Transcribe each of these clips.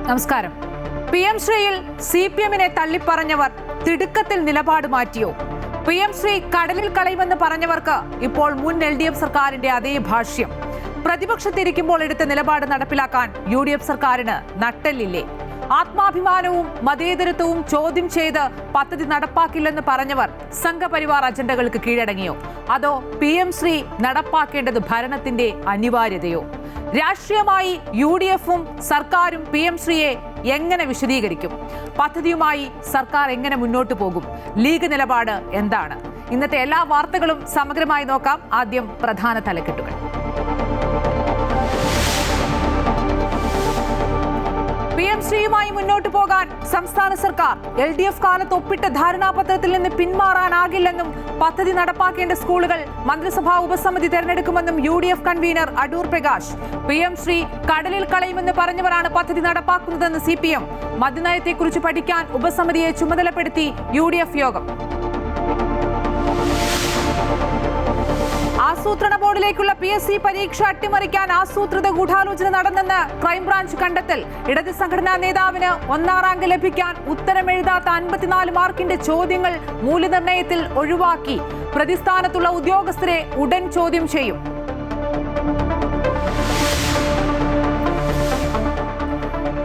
നമസ്കാരം. PM ശ്രീയിൽ CPM-നെ തള്ളിപ്പറഞ്ഞവർ തിടുക്കത്തിൽ നിലപാട് മാറ്റിയോ? PM ശ്രീ കടലിൽ കളയുമെന്ന് പറഞ്ഞവർക്ക് ഇപ്പോൾ മുൻ LDF സർക്കാരിന്റെ അതേ ഭാഷ്യം. പ്രതിപക്ഷത്തിരിക്കുമ്പോൾ എടുത്ത നിലപാട് നടപ്പിലാക്കാൻ UDF സർക്കാരിന് നട്ടെല്ലില്ലേ? ആത്മാഭിമാനവും മതേതരത്വവും ചോദ്യം ചെയ്ത് പദ്ധതി നടപ്പാക്കില്ലെന്ന് പറഞ്ഞവർ സംഘപരിവാർ അജണ്ടകൾക്ക് കീഴടങ്ങിയോ? അതോ PM ശ്രീ നടപ്പാക്കേണ്ടത് ഭരണത്തിന്റെ അനിവാര്യതയോ? രാഷ്ട്രീയമായി UDF-ഉം സർക്കാരും PM ശ്രീയെ എങ്ങനെ വിശദീകരിക്കും? പദ്ധതിയുമായി സർക്കാർ എങ്ങനെ മുന്നോട്ട് പോകും? ലീഗ് നിലപാട് എന്താണ്? ഇന്നത്തെ എല്ലാ വാർത്തകളും സമഗ്രമായി നോക്കാം. ആദ്യം പ്രധാന തലക്കെട്ടുകൾ. PM ശ്രീയുമായി മുന്നോട്ട് പോകാൻ സംസ്ഥാന സർക്കാർ LDF കാലത്ത് ഒപ്പിട്ട ധാരണാപത്രത്തിൽ നിന്ന് പിന്മാറാനാകില്ലെന്നും പദ്ധതി നടപ്പാക്കേണ്ട സ്കൂളുകൾ മന്ത്രിസഭാ ഉപസമിതി തെരഞ്ഞെടുക്കുമെന്നും UDF convener Adoor Prakash. PM Shri കടലിൽ കളയുമെന്ന് പറഞ്ഞവരാണ് പദ്ധതി നടപ്പാക്കുന്നതെന്ന് CPM. മദ്യനയത്തെക്കുറിച്ച് പഠിക്കാൻ ഉപസമിതിയെ ചുമതലപ്പെടുത്തി UDF യോഗം. ആസൂത്രണ ബോർഡിലേക്കുള്ള PSC പരീക്ഷ അട്ടിമറിക്കാൻ ആസൂത്രിത ഗൂഢാലോചന നടന്നെന്ന് ക്രൈംബ്രാഞ്ച് കണ്ടെത്തൽ. ഇടത് സംഘടനാ നേതാവിന് 1-ാം റാങ്ക് ലഭിക്കാൻ ഉത്തരമെഴുതാത്ത 54 മാർക്കിന്റെ ചോദ്യങ്ങൾ മൂല്യനിർണ്ണയത്തിൽ ഒഴിവാക്കി. പ്രതിസ്ഥാനത്തുള്ള ഉദ്യോഗസ്ഥരെ ഉടൻ ചോദ്യം ചെയ്യും.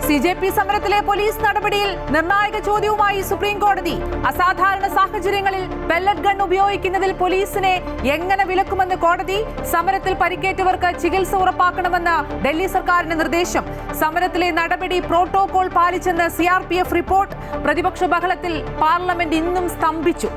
CJP സമരത്തിലെ പോലീസ് നടപടിയിൽ നിർണായക ചോദ്യവുമായി സുപ്രീം കോടതി. അസാധാരണ സാഹചര്യങ്ങളിൽ പെല്ലറ്റ് ഗൺ ഉപയോഗിക്കുന്നതിൽ പോലീസിനെ എങ്ങനെ വിലക്കുമെന്ന് കോടതി. സമരത്തിൽ പരിക്കേറ്റവർക്ക് ചികിത്സ ഉറപ്പാക്കണമെന്ന് ഡൽഹി സർക്കാരിന്റെ നിർദ്ദേശം. സമരത്തിലെ നടപടി പ്രോട്ടോകോൾ പാലിച്ചെന്ന് CRPF റിപ്പോർട്ട്. പ്രതിപക്ഷ ബഹളത്തിൽ പാർലമെന്റ് ഇന്നും സ്തംഭിച്ചു.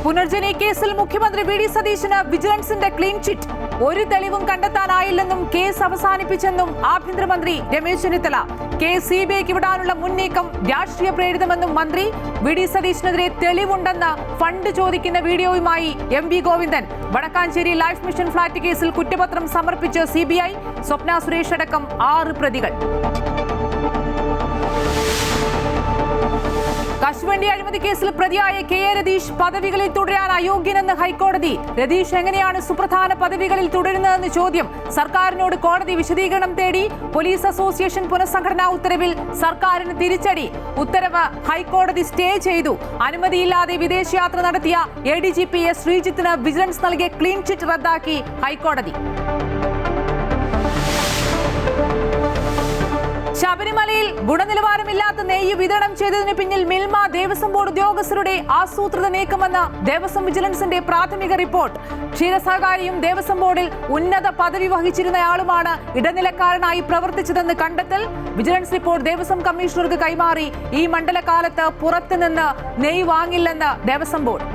പുനർജനി കേസിൽ മുഖ്യമന്ത്രി VD സതീശന് വിജിലൻസിന്റെ ക്ലീൻ ചിറ്റ്. ഒരു തെളിവും കണ്ടെത്താനായില്ലെന്നും കേസ് അവസാനിപ്പിച്ചെന്നും ആഭ്യന്തരമന്ത്രി രമേശ് ചെന്നിത്തല. കേസ് CBIക്ക് വിടാനുള്ള മുന്നേക്കം രാഷ്ട്രീയ പ്രേരിതമെന്നും മന്ത്രി. VD സതീശനെതിരെ തെളിവുണ്ടെന്ന് ഫണ്ട് ചോദിക്കുന്ന വീഡിയോയുമായി MV Govindan. Vadakkanchery life mission flat കേസിൽ കുറ്റപത്രം സമർപ്പിച്ച് CBI. സ്വപ്ന സുരേഷ് അടക്കം 6 പ്രതികൾ. കശുവണ്ടി അഴിമതി കേസിൽ പ്രതിയായ KA രതീഷ് പദവികളിൽ തുടരാൻ അയോഗ്യനെന്ന് ഹൈക്കോടതി. രതീഷ് എങ്ങനെയാണ് സുപ്രധാന പദവികളിൽ തുടരുന്നതെന്ന് ചോദ്യം. സർക്കാരിനോട് കോടതി വിശദീകരണം തേടി. പോലീസ് അസോസിയേഷൻ പുനഃസംഘടനാ ഉത്തരവിൽ സർക്കാരിന് തിരിച്ചടി. ഉത്തരവ് ഹൈക്കോടതി സ്റ്റേ ചെയ്തു. അനുമതിയില്ലാതെ വിദേശയാത്ര നടത്തിയ ADGP S ശ്രീജിത്തിന് വിജിലൻസ് നൽകിയ ക്ലീൻ ചിറ്റ് റദ്ദാക്കി ഹൈക്കോടതി. ശബരിമലയിൽ ഗുണനിലവാരമില്ലാത്ത നെയ്യ് വിതരണം ചെയ്തതിന് പിന്നിൽ മിൽമ ദേവസ്വം ബോർഡ് ഉദ്യോഗസ്ഥരുടെ ആസൂത്രിത നീക്കമെന്ന് ദേവസ്വം വിജിലൻസിന്റെ പ്രാഥമിക റിപ്പോർട്ട്. ക്ഷീരസഹകാരിയും ദേവസ്വം ബോർഡിൽ ഉന്നത പദവി വഹിച്ചിരുന്നയാളുമാണ് ഇടനിലക്കാരനായി പ്രവർത്തിച്ചതെന്ന് കണ്ടെത്തൽ. വിജിലൻസ് റിപ്പോർട്ട് ദേവസ്വം കമ്മീഷണർക്ക് കൈമാറി. ഈ മണ്ഡലകാലത്ത് പുറത്തുനിന്ന് നെയ്യ് വാങ്ങില്ലെന്ന് ദേവസ്വം ബോർഡ്.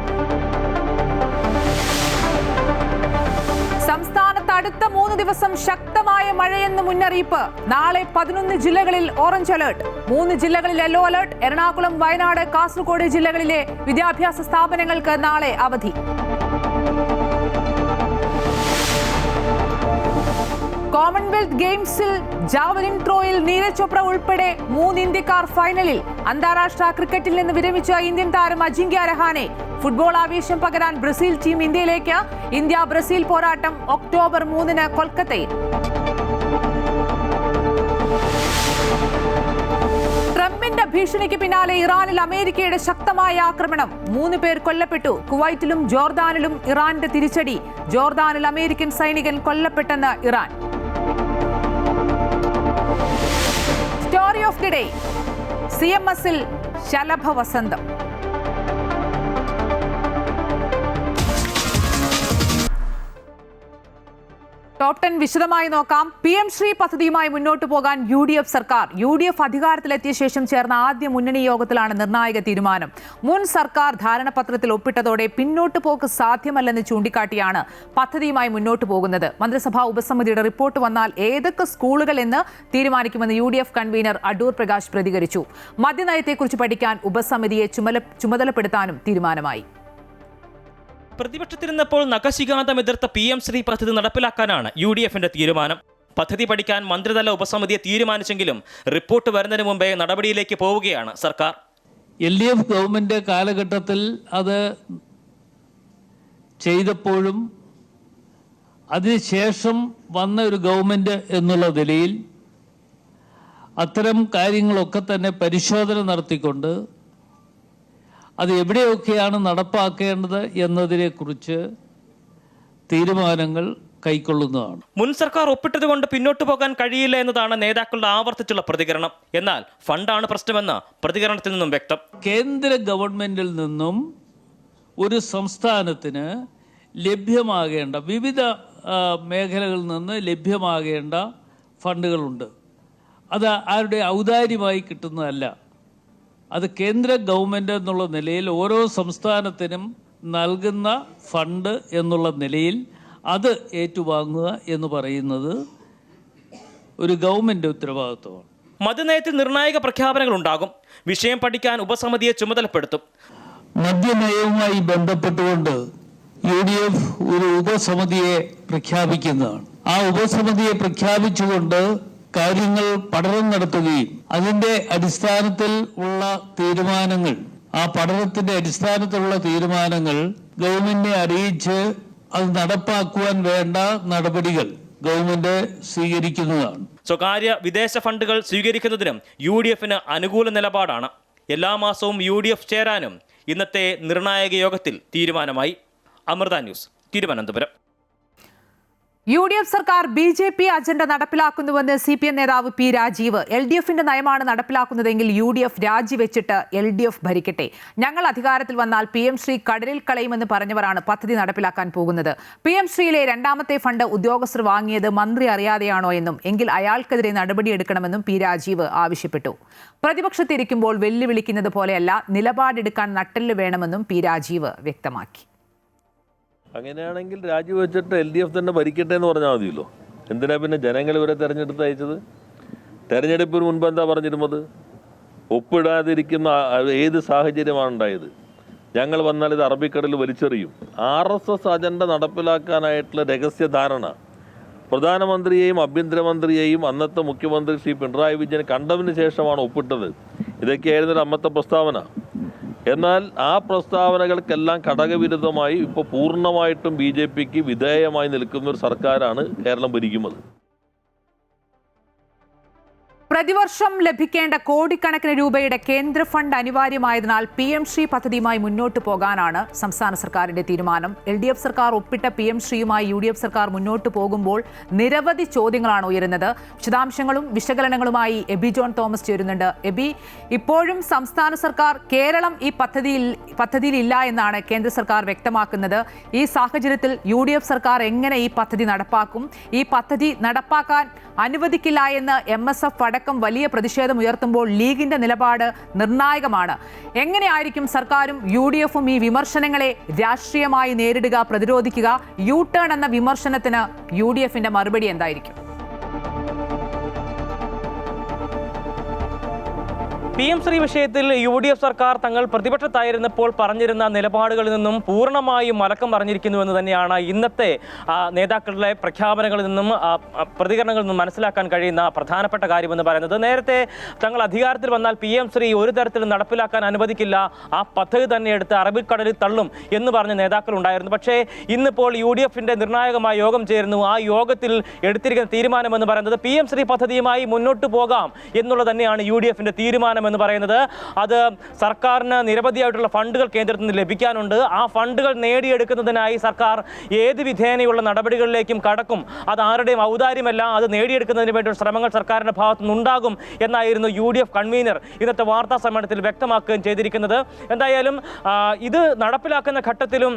സംസ്ഥാനത്ത് അടുത്ത 3 ദിവസം ശക്തമായ മഴയെന്ന് മുന്നറിയിപ്പ്. നാളെ 11 ജില്ലകളിൽ ഓറഞ്ച് അലർട്ട്. 3 ജില്ലകളിൽ യെല്ലോ അലർട്ട്. എറണാകുളം, വയനാട്, കാസർഗോഡ് ജില്ലകളിലെ വിദ്യാഭ്യാസ സ്ഥാപനങ്ങൾക്ക് നാളെ അവധി. കോമൺവെൽത്ത് ഗെയിംസിൽ ജാവലിൻ ത്രോയിൽ നീരജ് ചോപ്ര ഉൾപ്പെടെ 3 ഇന്ത്യക്കാർ ഫൈനലിൽ. അന്താരാഷ്ട്ര ക്രിക്കറ്റിൽ നിന്ന് വിരമിച്ച ഇന്ത്യൻ താരം അജിങ്ക്യ രഹാനെ. ഫുട്ബോൾ ആവേശം പകരാൻ ബ്രസീൽ ടീം ഇന്ത്യയിലേക്ക്. ഇന്ത്യ ബ്രസീൽ പോരാട്ടം ഒക്ടോബർ 3-ന് കൊൽക്കത്തയിൽ. ട്രംപിന്റെ ഭീഷണിക്ക് പിന്നാലെ ഇറാനിൽ അമേരിക്കയുടെ ശക്തമായ ആക്രമണം. 3 പേർ കൊല്ലപ്പെട്ടു. കുവൈറ്റിലും ജോർദാനിലും ഇറാന്റെ തിരിച്ചടി. ജോർദാനിൽ അമേരിക്കൻ സൈനികൻ കൊല്ലപ്പെട്ടെന്ന് Iran. Story of the day. CMS-ൽ ശലഭവസന്തം. ടോപ്പ് 10 വിശദമായി നോക്കാം. PM ശ്രീ പദ്ധതിയുമായി മുന്നോട്ട് പോകാൻ UDF സർക്കാർ. UDF അധികാരത്തിലെത്തിയ ശേഷം ചേർന്ന ആദ്യ മുന്നണി യോഗത്തിലാണ് നിർണായക തീരുമാനം. മുൻ സർക്കാർ ധാരണാപത്രത്തിൽ ഒപ്പിട്ടതോടെ പിന്നോട്ട് പോക്ക് സാധ്യമല്ലെന്ന് ചൂണ്ടിക്കാട്ടിയാണ് പദ്ധതിയുമായി മുന്നോട്ട് പോകുന്നത്. മന്ത്രിസഭാ ഉപസമിതിയുടെ റിപ്പോർട്ട് വന്നാൽ ഏതൊക്കെ സ്കൂളുകൾ എന്ന് തീരുമാനിക്കുമെന്ന് UDF കൺവീനർ അടൂർ പ്രകാശ് പ്രതികരിച്ചു. മദ്യനയത്തെക്കുറിച്ച് പഠിക്കാൻ ഉപസമിതിയെ ചുമതലപ്പെടുത്താനും തീരുമാനമായി. പ്രതിപക്ഷത്തിരുന്നപ്പോൾ നഖശിഖാന്തം എതിർത്ത PM ശ്രീ പദ്ധതി നടപ്പിലാക്കാനാണ് UDF-ന്റെ തീരുമാനം. പദ്ധതി പഠിക്കാൻ മന്ത്രിതല ഉപസമിതിയെ തീരുമാനിച്ചെങ്കിലും റിപ്പോർട്ട് വരുന്നതിന് മുമ്പേ നടപടിയിലേക്ക് പോവുകയാണ് സർക്കാർ. LDF ഗവൺമെന്റ് കാലഘട്ടത്തിൽ അത് ചെയ്തപ്പോഴും അതിനുശേഷം വന്ന ഒരു ഗവൺമെൻറ് എന്നുള്ള നിലയിൽ അത്തരം കാര്യങ്ങളൊക്കെ തന്നെ പരിശോധന നടത്തിക്കൊണ്ട് അത് എവിടെയൊക്കെയാണ് നടപ്പാക്കേണ്ടത് എന്നതിനെക്കുറിച്ച് തീരുമാനങ്ങൾ കൈക്കൊള്ളുന്നതാണ്. മുൻ സർക്കാർ ഒപ്പിട്ടതുകൊണ്ട് പിന്നോട്ട് പോകാൻ കഴിയില്ല എന്നതാണ് നേതാക്കളുടെ ആവർത്തിച്ചുള്ള പ്രതികരണം. എന്നാൽ ഫണ്ടാണ് പ്രശ്നമെന്ന് പ്രതികരണത്തിൽ നിന്നും വ്യക്തം. കേന്ദ്ര ഗവൺമെൻറ്റിൽ നിന്നും ഒരു സംസ്ഥാനത്തിന് ലഭ്യമാകേണ്ട വിവിധ മേഖലകളിൽ നിന്ന് ലഭ്യമാകേണ്ട ഫണ്ടുകളുണ്ട്. അത് ആരുടെ ഔദാര്യമായി കിട്ടുന്നതല്ല. അത് കേന്ദ്ര ഗവൺമെൻറ് എന്നുള്ള നിലയിൽ ഓരോ സംസ്ഥാനത്തിനും നൽകുന്ന ഫണ്ട് എന്നുള്ള നിലയിൽ അത് ഏറ്റുവാങ്ങുക എന്ന് പറയുന്നത് ഒരു ഗവൺമെൻറ് ഉത്തരവാദിത്വമാണ്. മദ്യനയത്തിൽ നിർണായക പ്രഖ്യാപനങ്ങൾ ഉണ്ടാകും. വിഷയം പഠിക്കാൻ ഉപസമിതിയെ ചുമതലപ്പെടുത്തും. മദ്യനയവുമായി ബന്ധപ്പെട്ടുകൊണ്ട് UDF ഒരു ഉപസമിതിയെ പ്രഖ്യാപിക്കുന്നതാണ്. ആ ഉപസമിതിയെ പ്രഖ്യാപിച്ചുകൊണ്ട് കാര്യങ്ങൾ പഠനം നടത്തുകയും അതിൻ്റെ അടിസ്ഥാനത്തിൽ ഉള്ള തീരുമാനങ്ങൾ, ആ പഠനത്തിന്റെ അടിസ്ഥാനത്തിലുള്ള തീരുമാനങ്ങൾ ഗവൺമെന്റിനെ അറിയിച്ച് അത് നടപ്പാക്കുവാൻ വേണ്ട നടപടികൾ ഗവൺമെന്റ് സ്വീകരിക്കുന്നതാണ്. സ്വകാര്യ വിദേശ ഫണ്ടുകൾ സ്വീകരിക്കുന്നതിനും UDFന് അനുകൂല നിലപാടാണ്. എല്ലാ മാസവും UDF ചേരാനും ഇന്നത്തെ നിർണായക യോഗത്തിൽ തീരുമാനമായി. അമൃത ന്യൂസ്, തിരുവനന്തപുരം. UDF സർക്കാർ BJP അജണ്ട നടപ്പിലാക്കുന്നുവെന്ന് CPM നേതാവ് P. രാജീവ്. LDFന്റെ നയമാണ് നടപ്പിലാക്കുന്നതെങ്കിൽ UDF രാജിവെച്ചിട്ട് LDF ഭരിക്കട്ടെ. ഞങ്ങൾ അധികാരത്തിൽ വന്നാൽ PM ശ്രീ കടലിൽ കളയുമെന്ന് പറഞ്ഞവരാണ് പദ്ധതി നടപ്പിലാക്കാൻ പോകുന്നത്. PM ശ്രീയിലെ രണ്ടാമത്തെ ഫണ്ട് ഉദ്യോഗസ്ഥർ വാങ്ങിയത് മന്ത്രി അറിയാതെയാണോ എന്നും എങ്കിൽ അയാൾക്കെതിരെ നടപടിയെടുക്കണമെന്നും P. രാജീവ് ആവശ്യപ്പെട്ടു. പ്രതിപക്ഷത്തിരിക്കുമ്പോൾ വെല്ലുവിളിക്കുന്നത് പോലെയല്ല, നിലപാടെടുക്കാൻ നട്ടെല്ല് വേണമെന്നും P. രാജീവ് വ്യക്തമാക്കി. അങ്ങനെയാണെങ്കിൽ രാജിവെച്ചിട്ട് LDF തന്നെ ഭരിക്കട്ടെ എന്ന് പറഞ്ഞാൽ മതിയല്ലോ. എന്തിനാ പിന്നെ ജനങ്ങൾ ഇവരെ തെരഞ്ഞെടുത്ത് അയച്ചത്? തെരഞ്ഞെടുപ്പിന് മുൻപ് എന്താ പറഞ്ഞിരുന്നത്? ഒപ്പിടാതിരിക്കുന്ന ഏത് സാഹചര്യമാണ് ഉണ്ടായത്? ഞങ്ങൾ വന്നാൽ ഇത് അറബിക്കടലിൽ വലിച്ചെറിയും. RSS അജണ്ട നടപ്പിലാക്കാനായിട്ടുള്ള രഹസ്യധാരണ പ്രധാനമന്ത്രിയെയും ആഭ്യന്തരമന്ത്രിയെയും അന്നത്തെ മുഖ്യമന്ത്രി ശ്രീ പിണറായി വിജയൻ കണ്ടതിന് ശേഷമാണ് ഒപ്പിട്ടത്. ഇതൊക്കെയായിരുന്നു ഒരു അന്നത്തെ പ്രസ്താവന. എന്നാൽ ആ പ്രസ്താവനകൾക്കെല്ലാം ഘടകവിരുദ്ധമായി ഇപ്പോൾ പൂർണ്ണമായിട്ടും BJPക്ക് വിധേയമായി നിൽക്കുന്ന ഒരു സർക്കാരാണ് കേരളം ഭരിക്കുന്നത്. പ്രതിവർഷം ലഭിക്കേണ്ട കോടിക്കണക്കിന് രൂപയുടെ കേന്ദ്ര ഫണ്ട് അനിവാര്യമായതിനാൽ PM ശ്രീ പദ്ധതിയുമായി മുന്നോട്ട് പോകാനാണ് സംസ്ഥാന സർക്കാരിന്റെ തീരുമാനം. LDF സർക്കാർ ഒപ്പിട്ട PM ശ്രീയുമായി UDF സർക്കാർ മുന്നോട്ട് പോകുമ്പോൾ നിരവധി ചോദ്യങ്ങളാണ് ഉയരുന്നത്. വിശദാംശങ്ങളും വിശകലനങ്ങളുമായി എബി ജോൺ തോമസ് ചേരുന്നുണ്ട്. എബി, ഇപ്പോഴും സംസ്ഥാന സർക്കാർ കേരളം ഈ പദ്ധതിയിൽ ഇല്ല എന്നാണ് കേന്ദ്ര സർക്കാർ വ്യക്തമാക്കുന്നത്. ഈ സാഹചര്യത്തിൽ UDF സർക്കാർ എങ്ങനെ ഈ പദ്ധതി നടപ്പാക്കും? ഈ പദ്ധതി നടപ്പാക്കാൻ അനുവദിക്കില്ല എന്ന് MSF അടക്കം വലിയ പ്രതിഷേധം ഉയർത്തുമ്പോൾ ലീഗിന്റെ നിലപാട് നിർണായകമാണ്. എങ്ങനെയായിരിക്കും സർക്കാരും UDFും ഈ വിമർശനങ്ങളെ രാഷ്ട്രീയമായി നേരിടുക, പ്രതിരോധിക്കുക? U-ടേൺ എന്ന വിമർശനത്തിന് UDFന്റെ മറുപടി എന്തായിരിക്കും? PM ശ്രീ വിഷയത്തിൽ UDF സർക്കാർ തങ്ങൾ പ്രതിപക്ഷത്തായിരുന്നപ്പോൾ പറഞ്ഞിരുന്ന നിലപാടുകളിൽ നിന്നും പൂർണ്ണമായും മലക്കം പറഞ്ഞിരിക്കുന്നുവെന്ന് തന്നെയാണ് ഇന്നത്തെ നേതാക്കളുടെ പ്രഖ്യാപനങ്ങളിൽ നിന്നും പ്രതികരണങ്ങളിൽ നിന്നും മനസ്സിലാക്കാൻ കഴിയുന്ന പ്രധാനപ്പെട്ട കാര്യമെന്ന് പറയുന്നത്. നേരത്തെ തങ്ങൾ അധികാരത്തിൽ വന്നാൽ PM ശ്രീ ഒരു തരത്തിലും നടപ്പിലാക്കാൻ അനുവദിക്കില്ല, ആ പദ്ധതി തന്നെ എടുത്ത് അറബിക്കടലിൽ തള്ളും എന്ന് പറഞ്ഞ നേതാക്കൾ ഉണ്ടായിരുന്നു. പക്ഷേ ഇന്നിപ്പോൾ UDFന്റെ നിർണായകമായ യോഗം ചേരുന്നു. ആ യോഗത്തിൽ എടുത്തിരിക്കുന്ന തീരുമാനമെന്ന് പറയുന്നത് PM ശ്രീ പദ്ധതിയുമായി മുന്നോട്ട് പോകാം എന്നുള്ളത് തന്നെയാണ് UDFന്റെ തീരുമാനം എന്ന് പറയുന്നത്. അത് സർക്കാരിന് നിരവധിയായിട്ടുള്ള ഫണ്ടുകൾ കേന്ദ്രത്തിൽ നിന്ന് ലഭിക്കാനുണ്ട്. ആ ഫണ്ടുകൾ നേടിയെടുക്കുന്നതിനായി സർക്കാർ ഏത് വിധേനയുള്ള നടപടികളിലേക്കും കടക്കും. അത് ആരുടെയും ഔദാര്യമല്ല, അത് നേടിയെടുക്കുന്നതിന് വേണ്ടിയുള്ള ശ്രമങ്ങൾ സർക്കാരിന്റെ ഭാഗത്തു നിന്നുണ്ടാകും എന്നായിരുന്നു UDF കൺവീനർ ഇന്നത്തെ വാർത്താ സമ്മേളനത്തിൽ വ്യക്തമാക്കുകയും ചെയ്തിരിക്കുന്നത്. എന്തായാലും ഇത് നടപ്പിലാക്കുന്ന ഘട്ടത്തിലും